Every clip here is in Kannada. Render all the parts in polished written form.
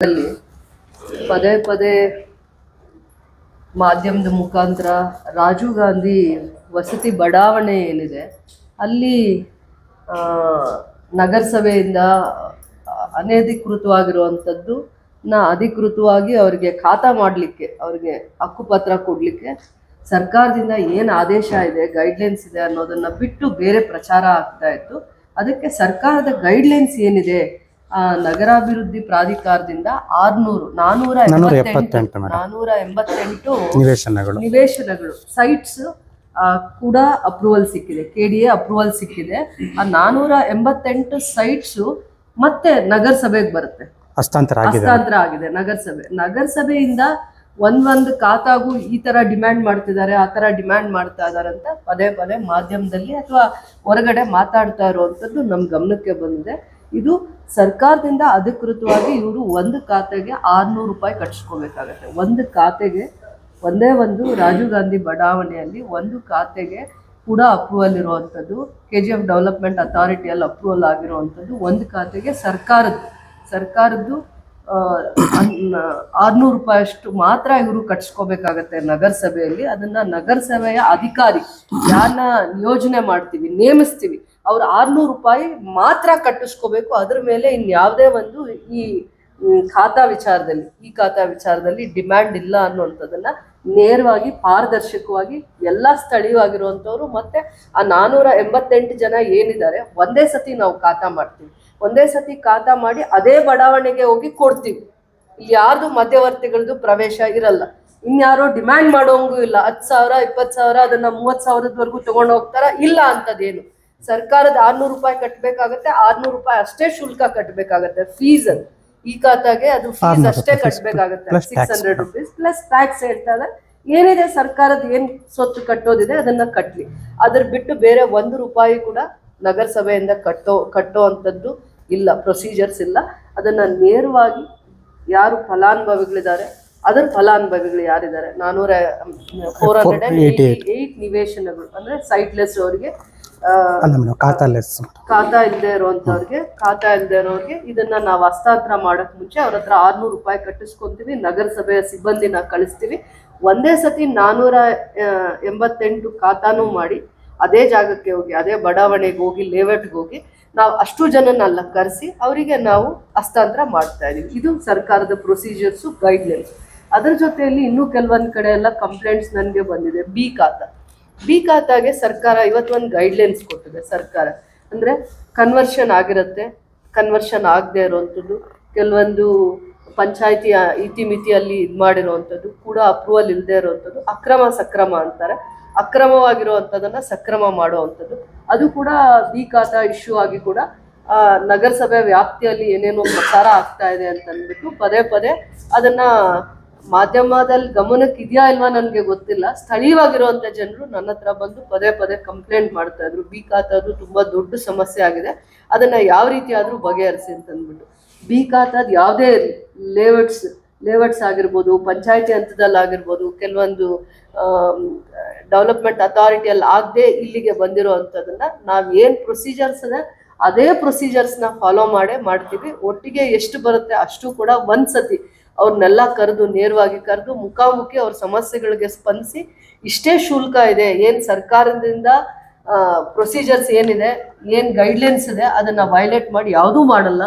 ಅಲ್ಲಿ ಪದೇ ಪದೇ ಮಾಧ್ಯಮದ ಮುಖಾಂತರ ರಾಜೀವ್ ಗಾಂಧಿ ವಸತಿ ಬಡಾವಣೆ ಏನಿದೆ ಅಲ್ಲಿ ನಗರಸಭೆಯಿಂದ ಅನಧಿಕೃತವಾಗಿರುವಂಥದ್ದು ಅಧಿಕೃತವಾಗಿ ಅವರಿಗೆ ಖಾತಾ ಮಾಡಲಿಕ್ಕೆ, ಅವರಿಗೆ ಹಕ್ಕುಪತ್ರ ಕೊಡಲಿಕ್ಕೆ ಸರ್ಕಾರದಿಂದ ಏನು ಆದೇಶ ಇದೆ, ಗೈಡ್ಲೈನ್ಸ್ ಇದೆ ಅನ್ನೋದನ್ನ ಬಿಟ್ಟು ಬೇರೆ ಪ್ರಚಾರ ಆಗ್ತಾ ಇತ್ತು. ಅದಕ್ಕೆ ಸರ್ಕಾರದ ಗೈಡ್ಲೈನ್ಸ್ ಏನಿದೆ, ನಗರಾಭಿವೃದ್ಧಿ ಪ್ರಾಧಿಕಾರದಿಂದ 488 ನಿವೇಶನಗಳು ಸೈಟ್ಸ್ ಕೂಡ ಅಪ್ರೂವಲ್ ಸಿಕ್ಕಿದೆ, KDA ಅಪ್ರೂವಲ್ ಸಿಕ್ಕಿದೆ. ಆ 488 ಸೈಟ್ಸು ಮತ್ತೆ ನಗರಸಭೆಗೆ ಬರುತ್ತೆ, ಹಸ್ತಾಂತರ ಆಗಿದೆ. ನಗರಸಭೆಯಿಂದ ಒಂದೊಂದು ಖಾತಾಗೂ ಈ ತರ ಡಿಮ್ಯಾಂಡ್ ಮಾಡ್ತಿದ್ದಾರೆ, ಆ ತರ ಡಿಮ್ಯಾಂಡ್ ಮಾಡ್ತಾ ಇದಾರೆ ಅಂತ ಪದೇ ಪದೇ ಮಾಧ್ಯಮದಲ್ಲಿ ಅಥವಾ ಹೊರಗಡೆ ಮಾತಾಡ್ತಾ ಇರುವಂತದ್ದು ನಮ್ ಗಮನಕ್ಕೆ ಬಂದಿದೆ. ಇದು ಸರ್ಕಾರದಿಂದ ಅಧಿಕೃತವಾಗಿ ಇವರು ಒಂದು ಖಾತೆಗೆ 600 ರೂಪಾಯಿ ಕಟ್ಟಿಸ್ಕೋಬೇಕಾಗತ್ತೆ. ಒಂದು ಖಾತೆಗೆ ಒಂದೇ ಒಂದು ರಾಜೀವ್ ಗಾಂಧಿ ಬಡಾವಣೆಯಲ್ಲಿ ಒಂದು ಖಾತೆಗೆ ಕೂಡ ಅಪ್ರೂವಲ್ ಇರುವಂಥದ್ದು, KGF ಡೆವಲಪ್ಮೆಂಟ್ ಅಥಾರಿಟಿಯಲ್ಲಿ ಅಪ್ರೂವಲ್ ಆಗಿರುವಂಥದ್ದು ಒಂದು ಖಾತೆಗೆ ಸರ್ಕಾರದ್ದು 600 ರೂಪಾಯಿ ಅಷ್ಟು ಮಾತ್ರ ಇವರು ಕಟ್ಸ್ಕೋಬೇಕಾಗತ್ತೆ ನಗರಸಭೆಯಲ್ಲಿ. ಅದನ್ನ ನಗರಸಭೆಯ ಅಧಿಕಾರಿ ಯಾರನ್ನ ನಿಯೋಜನೆ ಮಾಡ್ತೀವಿ, ನೇಮಿಸ್ತೀವಿ, ಅವ್ರು 600 ರೂಪಾಯಿ ಮಾತ್ರ ಕಟ್ಟಿಸ್ಕೋಬೇಕು. ಅದ್ರ ಮೇಲೆ ಇನ್ಯಾವುದೇ ಒಂದು ಈ ಖಾತಾ ವಿಚಾರದಲ್ಲಿ ಡಿಮ್ಯಾಂಡ್ ಇಲ್ಲ ಅನ್ನುವಂಥದ್ದನ್ನ ನೇರವಾಗಿ ಪಾರದರ್ಶಕವಾಗಿ ಎಲ್ಲ ಸ್ಥಳೀಯವಾಗಿರುವಂಥವ್ರು ಮತ್ತೆ ಆ 488 ಜನ ಏನಿದ್ದಾರೆ ಒಂದೇ ಸತಿ ನಾವು ಖಾತಾ ಮಾಡ್ತೀವಿ. ಒಂದೇ ಸತಿ ಖಾತಾ ಮಾಡಿ ಅದೇ ಬಡಾವಣೆಗೆ ಹೋಗಿ ಕೊಡ್ತೀವಿ. ಇಲ್ಲಿ ಯಾರ್ದು ಮಧ್ಯವರ್ತಿಗಳದ್ದು ಪ್ರವೇಶ ಇರಲ್ಲ. ಇನ್ಯಾರೋ ಡಿಮ್ಯಾಂಡ್ ಮಾಡೋಂಗೂ ಇಲ್ಲ. 10,000 20,000 ಅದನ್ನ 30,000ದವರೆಗೂ ತಗೊಂಡು ಹೋಗ್ತಾರ, ಇಲ್ಲ ಅಂತದೇನು. ಸರ್ಕಾರದ 600 ರೂಪಾಯಿ ಕಟ್ಟಬೇಕಾಗತ್ತೆ, 600 ರೂಪಾಯಿ ಅಷ್ಟೇ ಶುಲ್ಕ ಕಟ್ಟಬೇಕಾಗತ್ತೆ. ಫೀಸ್ ಈ ಖಾತಾಗೆ ಅದು ಫೀಸ್ ಅಷ್ಟೇ ಕಟ್ಟಬೇಕಾಗತ್ತೆ. 600 ರೂಪೀಸ್ ಪ್ಲಸ್ ಟ್ಯಾಕ್ಸ್ ಹೇಳ್ತಾ ಇದೆ. ಏನಿದೆ ಸರ್ಕಾರದ ಏನ್ ಸ್ವತ್ತು ಕಟ್ಟೋದಿದೆ ಅದನ್ನ ಕಟ್ಲಿ. ಅದ್ರ ಬಿಟ್ಟು ಬೇರೆ 1 ರೂಪಾಯಿ ಕೂಡ ನಗರಸಭೆಯಿಂದ ಕಟ್ಟೋ ಅಂತದ್ದು ಇಲ್ಲ, ಪ್ರೊಸೀಜರ್ಸ್ ಇಲ್ಲ. ಅದನ್ನ ನೇರವಾಗಿ ಯಾರು ಫಲಾನುಭವಿಗಳಿದ್ದಾರೆ, ಅದರ ಫಲಾನುಭವಿಗಳು ಯಾರಿದ್ದಾರೆ 488 ನಿವೇಶನಗಳು ಅಂದ್ರೆ ಸೈಟ್ಲೆಸ್ ಅವರಿಗೆ, ಖಾತಾ ಇಲ್ಲದೆ ಇರೋರಿಗೆ ಇದನ್ನ ನಾವು ಹಸ್ತಾಂತರ ಮಾಡಕ್ ಮುಂಚೆ ಅವ್ರ ಹತ್ರ 600 ರೂಪಾಯಿ ಕಟ್ಟಿಸ್ಕೊಂತೀವಿ. ನಗರಸಭೆಯ ಸಿಬ್ಬಂದಿನ ಕಳಿಸ್ತೀವಿ. ಒಂದೇ ಸತಿ 488 ಖಾತಾನು ಮಾಡಿ ಅದೇ ಜಾಗಕ್ಕೆ ಹೋಗಿ, ಅದೇ ಬಡಾವಣೆಗೆ ಹೋಗಿ, ಲೇಔಟ್ಗೆ ಹೋಗಿ ನಾವು ಅಷ್ಟು ಜನನೆಲ್ಲ ಕರೆಸಿ ಅವರಿಗೆ ನಾವು ಹಸ್ತಾಂತರ ಮಾಡ್ತಾ ಇದೀವಿ. ಇದು ಸರ್ಕಾರದ ಪ್ರೊಸೀಜರ್ಸು, ಗೈಡ್ಲೈನ್ಸ್. ಅದ್ರ ಜೊತೆಯಲ್ಲಿ ಇನ್ನೂ ಕೆಲವೊಂದು ಕಡೆ ಎಲ್ಲ ಕಂಪ್ಲೇಂಟ್ಸ್ ನನಗೆ ಬಂದಿದೆ. ಬಿ ಖಾತಾಗೆ ಸರ್ಕಾರ ಇವತ್ತೊಂದು ಗೈಡ್ಲೈನ್ಸ್ ಕೊಟ್ಟಿದೆ. ಸರ್ಕಾರ ಅಂದ್ರೆ ಕನ್ವರ್ಷನ್ ಆಗಿರುತ್ತೆ, ಕನ್ವರ್ಷನ್ ಆಗದೆ ಇರುವಂಥದ್ದು, ಕೆಲವೊಂದು ಪಂಚಾಯತಿ ಇತಿಮಿತಿಯಲ್ಲಿ ಇದು ಮಾಡಿರುವಂಥದ್ದು ಕೂಡ ಅಪ್ರೂವಲ್ ಇಲ್ಲದೆ ಇರುವಂಥದ್ದು, ಸಕ್ರಮ ಅಂತಾರೆ, ಅಕ್ರಮವಾಗಿರುವಂಥದ್ದನ್ನ ಸಕ್ರಮ ಮಾಡುವಂಥದ್ದು, ಅದು ಕೂಡ ಬಿ ಖಾತಾ ಇಶ್ಯೂ ಆಗಿ ಕೂಡ ನಗರಸಭೆ ವ್ಯಾಪ್ತಿಯಲ್ಲಿ ಏನೇನೋ ಪ್ರಚಾರ ಆಗ್ತಾ ಇದೆ ಅಂತ ಅಂದ್ಬಿಟ್ಟು ಪದೇ ಪದೇ ಅದನ್ನ ಮಾಧ್ಯಮದಲ್ಲಿ ಗಮನಕ್ಕೆ ಇದೆಯಾ ಇಲ್ವಾ ನನಗೆ ಗೊತ್ತಿಲ್ಲ. ಸ್ಥಳೀಯವಾಗಿರುವಂತ ಜನರು ನನ್ನ ಹತ್ರ ಬಂದು ಪದೇ ಪದೇ ಕಂಪ್ಲೇಂಟ್ ಮಾಡ್ತಾ ಇದ್ರು, ಬಿ ಖಾತಾದು ತುಂಬಾ ದೊಡ್ಡ ಸಮಸ್ಯೆ ಆಗಿದೆ, ಅದನ್ನ ಯಾವ ರೀತಿ ಆದ್ರೂ ಬಗೆಹರಿಸಿ ಅಂತ ಅಂದ್ಬಿಟ್ಟು. ಬಿ ಖಾತಾದ ಯಾವುದೇ ಲೇಔಟ್ಸ್ ಆಗಿರ್ಬೋದು, ಪಂಚಾಯತಿ ಹಂತದಲ್ಲಿ ಆಗಿರ್ಬೋದು, ಕೆಲವೊಂದು ಡೆವಲಪ್ಮೆಂಟ್ ಅಥಾರಿಟಿಯಲ್ಲಿ ಆಗದೆ ಇಲ್ಲಿಗೆ ಬಂದಿರೋವಂಥದ್ದನ್ನ ನಾವು ಏನು ಪ್ರೊಸೀಜರ್ಸ್ ಇದೆ ಅದೇ ಪ್ರೊಸೀಜರ್ಸ್ನ ಫಾಲೋ ಮಾಡ್ತೀವಿ. ಒಟ್ಟಿಗೆ ಎಷ್ಟು ಬರುತ್ತೆ ಅಷ್ಟು ಕೂಡ ಒಂದ್ಸತಿ ಅವ್ರನ್ನೆಲ್ಲ ನೇರವಾಗಿ ಕರೆದು ಮುಖಾಮುಖಿ ಅವ್ರ ಸಮಸ್ಯೆಗಳಿಗೆ ಸ್ಪಂದಿಸಿ, ಇಷ್ಟೇ ಶುಲ್ಕ ಇದೆ, ಏನ್ ಸರ್ಕಾರದಿಂದ ಪ್ರೊಸೀಜರ್ಸ್ ಏನಿದೆ, ಏನ್ ಗೈಡ್ಲೈನ್ಸ್ ಇದೆ ಅದನ್ನ ವೈಲೇಟ್ ಮಾಡಿ ಯಾವುದೂ ಮಾಡಲ್ಲ,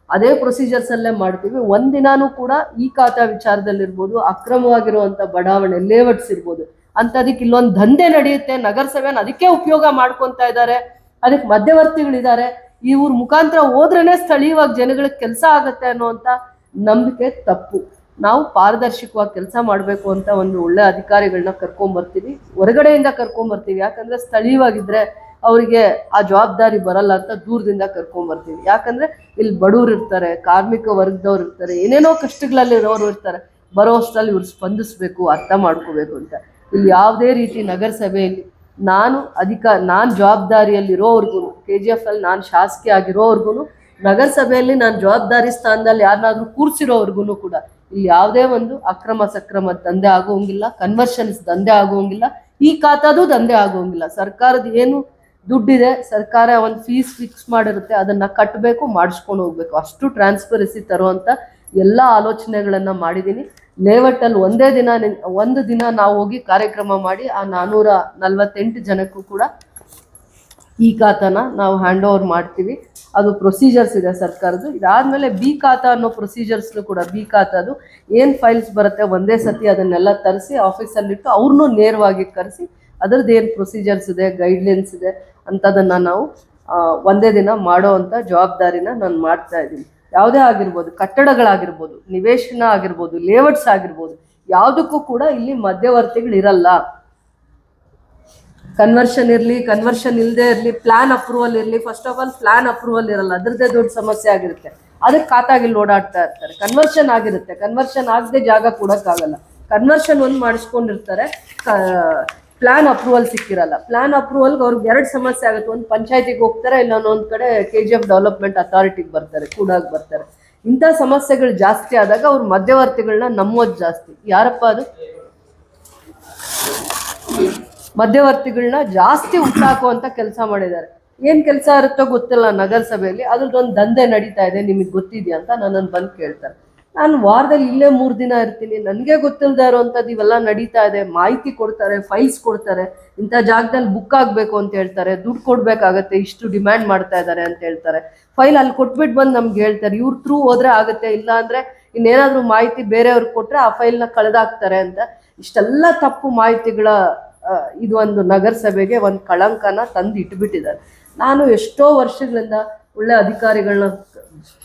ಅದೇ ಪ್ರೊಸೀಜರ್ಸ್ ಅಲ್ಲೇ ಮಾಡ್ತೀವಿ. ಒಂದಿನಾನು ಕೂಡ ಈ ಖಾತಾ ವಿಚಾರದಲ್ಲಿರ್ಬೋದು, ಅಕ್ರಮವಾಗಿರುವಂತ ಬಡಾವಣೆ ಲೇಔಟ್ಸ್ ಇರ್ಬೋದು ಅಂತದಕ್ಕೆ ಇಲ್ಲೊಂದು ದಂಧೆ ನಡೆಯುತ್ತೆ, ನಗರಸಭೆನ ಅದಕ್ಕೆ ಉಪಯೋಗ ಮಾಡ್ಕೊತಾ ಇದ್ದಾರೆ, ಅದಕ್ಕೆ ಮಧ್ಯವರ್ತಿಗಳಿದ್ದಾರೆ, ಇವ್ರ ಮುಖಾಂತರ ಹೋದ್ರೇನೆ ಸ್ಥಳೀಯವಾಗಿ ಜನಗಳಿಗೆ ಕೆಲಸ ಆಗತ್ತೆ ಅನ್ನುವಂತ ನಂಬಿಕೆ ತಪ್ಪು. ನಾವು ಪಾರದರ್ಶಕವಾಗಿ ಕೆಲಸ ಮಾಡಬೇಕು ಅಂತ ಒಂದು ಒಳ್ಳೆ ಅಧಿಕಾರಿಗಳನ್ನ ಕರ್ಕೊಂಡ್ಬರ್ತೀವಿ, ಹೊರಗಡೆಯಿಂದ ಕರ್ಕೊಂಡ್ಬರ್ತೀವಿ. ಯಾಕಂದ್ರೆ ಸ್ಥಳೀಯವಾಗಿದ್ರೆ ಅವರಿಗೆ ಆ ಜವಾಬ್ದಾರಿ ಬರಲ್ಲ ಅಂತ ದೂರದಿಂದ ಕರ್ಕೊಂಡ್ಬರ್ತೀವಿ. ಯಾಕಂದ್ರೆ ಇಲ್ಲಿ ಬಡವ್ರು ಇರ್ತಾರೆ, ಕಾರ್ಮಿಕ ವರ್ಗದವ್ರು ಇರ್ತಾರೆ, ಏನೇನೋ ಕಷ್ಟಗಳಲ್ಲಿ ಇರೋರು ಇರ್ತಾರೆ, ಬರೋ ಅಷ್ಟರಲ್ಲಿ ಇವ್ರು ಸ್ಪಂದಿಸ್ಬೇಕು, ಅರ್ಥ ಮಾಡ್ಕೋಬೇಕು ಅಂತ. ಇಲ್ಲಿ ಯಾವುದೇ ರೀತಿ ನಗರಸಭೆಯಲ್ಲಿ ನಾನು ಜವಾಬ್ದಾರಿಯಲ್ಲಿರೋವರೆಗೂ, KGF ಅಲ್ಲಿ ನಾನು ಶಾಸಕಿ ಆಗಿರೋವರೆಗೂ, ನಗರಸಭೆಯಲ್ಲಿ ನಾನು ಜವಾಬ್ದಾರಿ ಸ್ಥಾನದಲ್ಲಿ ಯಾರನ್ನಾದ್ರೂ ಕೂರಿಸಿರೋವರೆಗೂ ಕೂಡ ಇಲ್ಲಿ ಯಾವುದೇ ಒಂದು ಸಕ್ರಮ ದಂಧೆ ಆಗೋಂಗಿಲ್ಲ, ಕನ್ವರ್ಷನ್ಸ್ ದಂಧೆ ಆಗೋಂಗಿಲ್ಲ, ಈ ಖಾತಾದು ದಂಧೆ ಆಗೋಂಗಿಲ್ಲ. ಸರ್ಕಾರದ ಏನು ದುಡ್ಡಿದೆ, ಸರ್ಕಾರ ಒಂದು ಫೀಸ್ ಫಿಕ್ಸ್ ಮಾಡಿರುತ್ತೆ, ಅದನ್ನ ಕಟ್ಟಬೇಕು, ಮಾಡಿಸ್ಕೊಂಡು ಹೋಗ್ಬೇಕು. ಅಷ್ಟು ಟ್ರಾನ್ಸ್ಪರೆನ್ಸಿ ತರುವಂತ ಎಲ್ಲ ಆಲೋಚನೆಗಳನ್ನು ಮಾಡಿದ್ದೀನಿ. ಲೇಔಟಲ್ಲಿ ಒಂದು ದಿನ ನಾವು ಹೋಗಿ ಕಾರ್ಯಕ್ರಮ ಮಾಡಿ ಆ 448 ಜನಕ್ಕೂ ಕೂಡ ಈ ಖಾತಾನ ನಾವು ಹ್ಯಾಂಡ್ ಓವರ್ ಮಾಡ್ತೀವಿ. ಅದು ಪ್ರೊಸೀಜರ್ಸ್ ಇದೆ ಸರ್ಕಾರದ್ದು. ಇದಾದಮೇಲೆ ಬಿ ಖಾತಾ ಅನ್ನೋ ಪ್ರೊಸೀಜರ್ಸ್ನು ಕೂಡ ಬಿ ಖಾತಾದು ಏನು ಫೈಲ್ಸ್ ಬರುತ್ತೆ ಒಂದೇ ಸತಿ ಅದನ್ನೆಲ್ಲ ತರಿಸಿ ಆಫೀಸಲ್ಲಿಟ್ಟು ಅವ್ರನ್ನೂ ನೇರವಾಗಿ ಕರೆಸಿ ಅದರದ್ದು ಏನು ಪ್ರೊಸೀಜರ್ಸ್ ಇದೆ ಗೈಡ್ಲೈನ್ಸ್ ಇದೆ ಅಂಥದನ್ನು ನಾವು ಒಂದೇ ದಿನ ಮಾಡೋ ಅಂಥ ಜವಾಬ್ದಾರಿನ ನಾನು ಮಾಡ್ತಾ ಇದ್ದೀನಿ. ಯಾವುದೇ ಆಗಿರ್ಬೋದು, ಕಟ್ಟಡಗಳಾಗಿರ್ಬೋದು, ನಿವೇಶನ ಆಗಿರ್ಬೋದು, ಲೇಔಟ್ಸ್ ಆಗಿರ್ಬೋದು, ಯಾವುದಕ್ಕೂ ಕೂಡ ಇಲ್ಲಿ ಮಧ್ಯವರ್ತಿಗಳಿರಲ್ಲ. ಕನ್ವರ್ಷನ್ ಇರಲಿ, ಕನ್ವರ್ಷನ್ ಇಲ್ಲದೆ ಇರಲಿ, ಪ್ಲಾನ್ ಅಪ್ರೂವಲ್ ಇರಲಿ, first of all plan approval ಇರಲ್ಲ, ಅದರದ್ದೇ ದೊಡ್ಡ ಸಮಸ್ಯೆ ಆಗಿರುತ್ತೆ. ಅದಕ್ಕೆ ಖಾತಾಗಿಲ್ಲಿ ಓಡಾಡ್ತಾ ಇರ್ತಾರೆ. ಕನ್ವರ್ಷನ್ ಆಗಿರುತ್ತೆ, ಕನ್ವರ್ಷನ್ ಆಗದೆ ಜಾಗ ಕೊಡೋಕ್ಕಾಗಲ್ಲ. ಕನ್ವರ್ಷನ್ ಒಂದು ಮಾಡಿಸ್ಕೊಂಡಿರ್ತಾರೆ, ಪ್ಲಾನ್ ಅಪ್ರೂವಲ್ ಸಿಕ್ಕಿರಲ್ಲ. ಪ್ಲಾನ್ ಅಪ್ರೂವಲ್ಗೆ ಅವ್ರಿಗೆ 2 ಸಮಸ್ಯೆ ಆಗುತ್ತೆ. ಒಂದು ಪಂಚಾಯತಿಗೆ ಹೋಗ್ತಾರೆ, ಇನ್ನೊಂದು ಕಡೆ KGF ಡೆವಲಪ್ಮೆಂಟ್ ಅಥಾರಿಟಿಗೆ ಬರ್ತಾರೆ, ಕೂಡಾಗಿ ಬರ್ತಾರೆ. ಇಂಥ ಸಮಸ್ಯೆಗಳು ಜಾಸ್ತಿ ಆದಾಗ ಅವ್ರ ಮಧ್ಯವರ್ತಿಗಳನ್ನ ನಂಬೋದು ಜಾಸ್ತಿ. ಯಾರಪ್ಪ ಅದು? ಮಧ್ಯವರ್ತಿಗಳನ್ನ ಜಾಸ್ತಿ ಹುಟ್ಟಾಕುವಂಥ ಕೆಲಸ ಮಾಡಿದ್ದಾರೆ. ಏನು ಕೆಲಸ ಇರುತ್ತೋ ಗೊತ್ತಿಲ್ಲ ನಗರಸಭೆಯಲ್ಲಿ, ಅದ್ರದ್ದೊಂದು ದಂಧೆ ನಡೀತಾ ಇದೆ, ನಿಮಗೆ ಗೊತ್ತಿದೆಯಾ ಅಂತ ನನ್ನನ್ನು ಬಂದು ಕೇಳ್ತಾರೆ. ನಾನು ವಾರದಲ್ಲಿ ಇಲ್ಲೇ 3 ದಿನ ಇರ್ತೀನಿ, ನನಗೆ ಗೊತ್ತಿಲ್ಲದೆ ಇರೋವಂಥದ್ದು ಇವೆಲ್ಲ ನಡೀತಾ ಇದೆ. ಮಾಹಿತಿ ಕೊಡ್ತಾರೆ, ಫೈಲ್ಸ್ ಕೊಡ್ತಾರೆ, ಇಂಥ ಜಾಗದಲ್ಲಿ ಬುಕ್ ಆಗಬೇಕು ಅಂತ ಹೇಳ್ತಾರೆ, ದುಡ್ಡು ಕೊಡಬೇಕಾಗತ್ತೆ, ಇಷ್ಟು ಡಿಮ್ಯಾಂಡ್ ಮಾಡ್ತಾ ಇದ್ದಾರೆ ಅಂತ ಹೇಳ್ತಾರೆ. ಫೈಲ್ ಅಲ್ಲಿ ಕೊಟ್ಬಿಟ್ಟು ಬಂದು ನಮ್ಗೆ ಹೇಳ್ತಾರೆ, ಇವ್ರ ಥ್ರೂ ಹೋದ್ರೆ ಆಗುತ್ತೆ, ಇಲ್ಲ ಅಂದರೆ ಇನ್ನೇನಾದರೂ ಮಾಹಿತಿ ಬೇರೆಯವ್ರಿಗೆ ಕೊಟ್ಟರೆ ಆ ಫೈಲ್ನ ಕಳೆದಾಕ್ತಾರೆ ಅಂತ. ಇಷ್ಟೆಲ್ಲ ತಪ್ಪು ಮಾಹಿತಿಗಳ ಇದು ಒಂದು ನಗರಸಭೆಗೆ ಒಂದು ಕಳಂಕನ ತಂದು ಇಟ್ಬಿಟ್ಟಿದ್ದಾರೆ. ನಾನು ಎಷ್ಟೋ ವರ್ಷಗಳಿಂದ ಒಳ್ಳೆ ಅಧಿಕಾರಿಗಳನ್ನ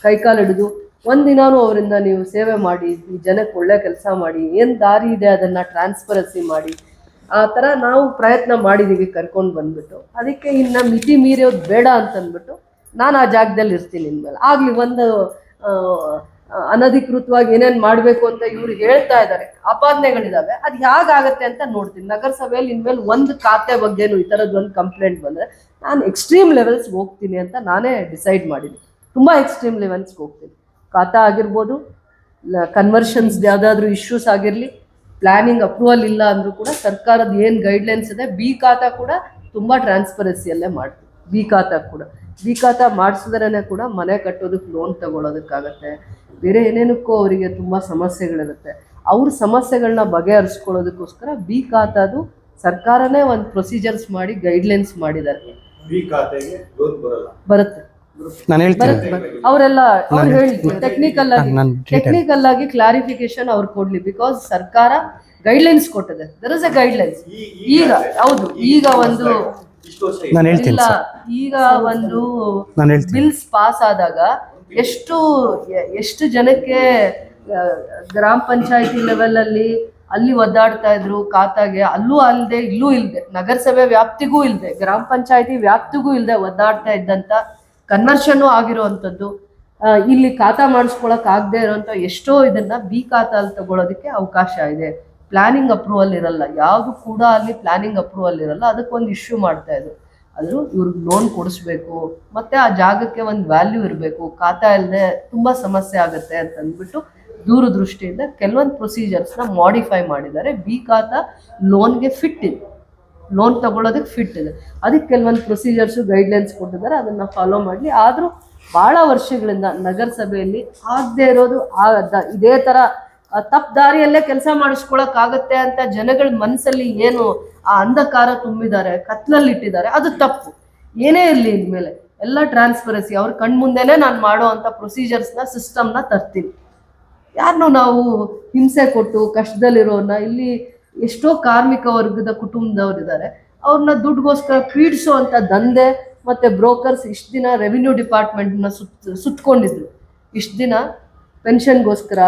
ಕೈಕಾಲು ಹಿಡಿದು ಒಂದಿನಾನು ಅವರಿಂದ ನೀವು ಸೇವೆ ಮಾಡಿ, ಈ ಜನಕ್ಕೆ ಒಳ್ಳೆ ಕೆಲಸ ಮಾಡಿ, ಏನು ದಾರಿ ಇದೆ ಅದನ್ನು ಟ್ರಾನ್ಸ್ಪರೆನ್ಸಿ ಮಾಡಿ, ಆ ಥರ ನಾವು ಪ್ರಯತ್ನ ಮಾಡಿದ್ದೀವಿ ಕರ್ಕೊಂಡು ಬಂದ್ಬಿಟ್ಟು. ಅದಕ್ಕೆ ಇನ್ನು ಮಿತಿ ಮೀರೋದು ಬೇಡ ಅಂತಂದ್ಬಿಟ್ಟು ನಾನು ಆ ಜಾಗದಲ್ಲಿ ಇರ್ತೀನಿ ಇನ್ಮೇಲೆ. ಆಗಲಿ ಒಂದು ಅನಧಿಕೃತವಾಗಿ ಏನೇನು ಮಾಡಬೇಕು ಅಂತ ಇವ್ರು ಹೇಳ್ತಾ ಇದ್ದಾರೆ, ಆಪಾದನೆಗಳಿದ್ದಾವೆ, ಅದು ಹೇಗಾಗತ್ತೆ ಅಂತ ನೋಡ್ತೀನಿ. ನಗರಸಭೆಯಲ್ಲಿ ಇನ್ಮೇಲೆ ಒಂದು ಖಾತೆ ಬಗ್ಗೆನೂ ಈ ಥರದ್ದು ಒಂದು ಕಂಪ್ಲೇಂಟ್ ಬಂದರೆ ನಾನು ಎಕ್ಸ್ಟ್ರೀಮ್ ಲೆವೆಲ್ಸ್ಗೆ ಹೋಗ್ತೀನಿ ಅಂತ ನಾನೇ ಡಿಸೈಡ್ ಮಾಡಿದ್ದೀನಿ. ತುಂಬ ಎಕ್ಸ್ಟ್ರೀಮ್ ಲೆವೆಲ್ಸ್ಗೆ ಹೋಗ್ತೀನಿ. ಖಾತಾ ಆಗಿರ್ಬೋದು, ಕನ್ವರ್ಷನ್ಸ್ ಯಾವುದಾದ್ರೂ ಇಶ್ಯೂಸ್ ಆಗಿರಲಿ, ಪ್ಲಾನಿಂಗ್ ಅಪ್ರೂವಲ್ ಇಲ್ಲ ಅಂದರೂ ಕೂಡ ಸರ್ಕಾರದ ಏನು ಗೈಡ್ಲೈನ್ಸ್ ಇದೆ, ಬಿ ಖಾತಾ ಕೂಡ ತುಂಬ ಟ್ರಾನ್ಸ್ಪರೆನ್ಸಿಯಲ್ಲೇ ಮಾಡ್ತೀವಿ. ಬಿ ಖಾತಾ ಮಾಡಿಸಿದ್ರೇ ಕೂಡ ಮನೆ ಕಟ್ಟೋದಕ್ಕೆ ಲೋನ್ ತಗೊಳ್ಳೋದಕ್ಕಾಗತ್ತೆ. ಬೇರೆ ಏನೇನಕ್ಕೂ ಅವರಿಗೆ ತುಂಬ ಸಮಸ್ಯೆಗಳಿರುತ್ತೆ. ಅವ್ರ ಸಮಸ್ಯೆಗಳನ್ನ ಬಗೆಹರಿಸ್ಕೊಳ್ಳೋದಕ್ಕೋಸ್ಕರ ಬಿ ಖಾತಾದು ಸರ್ಕಾರನೇ ಒಂದು ಪ್ರೊಸೀಜರ್ಸ್ ಮಾಡಿ ಗೈಡ್ಲೈನ್ಸ್ ಮಾಡಿದ್ದಾರೆ. ಬರುತ್ತೆ, ಅವರೆಲ್ಲ ಅವ್ರು ಹೇಳಿ ಟೆಕ್ನಿಕಲ್ ಆಗಿ ಕ್ಲಾರಿಫಿಕೇಶನ್ ಅವ್ರು ಕೊಡ್ಲಿ. ಬಿಕಾಸ್ ಸರ್ಕಾರ ಗೈಡ್ಲೈನ್ಸ್ ಕೊಟ್ಟಿದೆ, ದರ್ ಇಸ್ ಎ ಗೈಡ್ಲೈನ್ಸ್. ಈಗ ಹೌದು, ಈಗ ಒಂದು ಬಿಲ್ಸ್ ಪಾಸ್ ಆದಾಗ ಎಷ್ಟು ಜನಕ್ಕೆ ಗ್ರಾಮ ಪಂಚಾಯತಿ ಲೆವೆಲಲ್ಲಿ ಅಲ್ಲಿ ಒದ್ದಾಡ್ತಾ ಇದ್ರು ಖಾತಾಗೆ, ಅಲ್ಲೂ ಅಲ್ಲದೆ ಇಲ್ಲೂ ಇಲ್ಲದೆ, ನಗರಸಭೆ ವ್ಯಾಪ್ತಿಗೂ ಇಲ್ಲದೆ, ಗ್ರಾಮ ಪಂಚಾಯತಿ ವ್ಯಾಪ್ತಿಗೂ ಇಲ್ಲದೆ ಒದ್ದಾಡ್ತಾ ಇದ್ದಂಥ ಕನ್ವರ್ಷನ್ನು ಆಗಿರುವಂಥದ್ದು, ಇಲ್ಲಿ ಖಾತಾ ಮಾಡಿಸ್ಕೊಳಕ್ ಆಗದೆ ಇರೋಂಥ ಎಷ್ಟೋ ಇದನ್ನ ಬಿ ಖಾತಾಲ್ಲಿ ತಗೊಳ್ಳೋದಕ್ಕೆ ಅವಕಾಶ ಇದೆ. ಪ್ಲಾನಿಂಗ್ ಅಪ್ರೂವಲ್ ಇರಲ್ಲ, ಯಾವುದು ಕೂಡ ಅಲ್ಲಿ ಪ್ಲಾನಿಂಗ್ ಅಪ್ರೂವಲ್ ಇರಲ್ಲ. ಅದಕ್ಕೊಂದು ಇಶ್ಯೂ ಮಾಡ್ತಾ ಇದ್ರು. ಅದು ಇವ್ರಿಗೆ ಲೋನ್ ಕೊಡಿಸ್ಬೇಕು, ಮತ್ತೆ ಆ ಜಾಗಕ್ಕೆ ಒಂದು ವ್ಯಾಲ್ಯೂ ಇರಬೇಕು. ಖಾತಾ ಇಲ್ಲದೆ ತುಂಬ ಸಮಸ್ಯೆ ಆಗುತ್ತೆ ಅಂತ ಅಂದ್ಬಿಟ್ಟು ದೂರದೃಷ್ಟಿಯಿಂದ ಕೆಲವೊಂದು ಪ್ರೊಸೀಜರ್ಸ್ನ ಮಾಡಿಫೈ ಮಾಡಿದ್ದಾರೆ. ಬಿ ಖಾತಾ ಲೋನ್ಗೆ ಫಿಟ್ ಇದೆ, ಲೋನ್ ತಗೊಳ್ಳೋದಕ್ಕೆ ಫಿಟ್ ಇದೆ. ಅದಕ್ಕೆ ಕೆಲವೊಂದು ಪ್ರೊಸೀಜರ್ಸು ಗೈಡ್ಲೈನ್ಸ್ ಕೊಟ್ಟಿದ್ದಾರೆ, ಅದನ್ನು ಫಾಲೋ ಮಾಡಲಿ. ಆದರೂ ಭಾಳ ವರ್ಷಗಳಿಂದ ನಗರಸಭೆಯಲ್ಲಿ ಆಗದೆ ಇರೋದು ಇದೇ ಥರ ತಪ್ಪು ದಾರಿಯಲ್ಲೇ ಕೆಲಸ ಮಾಡಿಸ್ಕೊಳಕ್ಕಾಗತ್ತೆ ಅಂತ ಜನಗಳ ಮನಸ್ಸಲ್ಲಿ ಏನು ಆ ಅಂಧಕಾರ ತುಂಬಿದ್ದಾರೆ, ಕತ್ಲಲ್ಲಿಟ್ಟಿದ್ದಾರೆ, ಅದು ತಪ್ಪು. ಏನೇ ಇರಲಿ ಇನ್ಮೇಲೆ ಎಲ್ಲ ಟ್ರಾನ್ಸ್ಪರೆನ್ಸಿ ಅವ್ರ ಕಣ್ಮುಂದೆನೇ ನಾನು ಮಾಡೋ ಅಂಥ ಪ್ರೊಸೀಜರ್ಸ್ನ ಸಿಸ್ಟಮ್ನ ತರ್ತೀನಿ. ಯಾರನ್ನೂ ನಾವು ಹಿಂಸೆ ಕೊಟ್ಟು ಕಷ್ಟದಲ್ಲಿರೋನ್ನ, ಇಲ್ಲಿ ಎಷ್ಟೋ ಕಾರ್ಮಿಕ ವರ್ಗದ ಕುಟುಂಬದವರಿದ್ದಾರೆ, ಅವ್ರನ್ನ ದುಡ್ಡುಗೋಸ್ಕರ ಪೀಡಿಸೋ ಅಂಥ ದಂಧೆ ಮತ್ತು ಬ್ರೋಕರ್ಸ್ ಇಷ್ಟು ದಿನ ರೆವಿನ್ಯೂ ಡಿಪಾರ್ಟ್ಮೆಂಟ್ನ ಸುತ್ತಕೊಂಡಿದ್ರು. ಇಷ್ಟು ದಿನ ಪೆನ್ಷನ್ಗೋಸ್ಕರ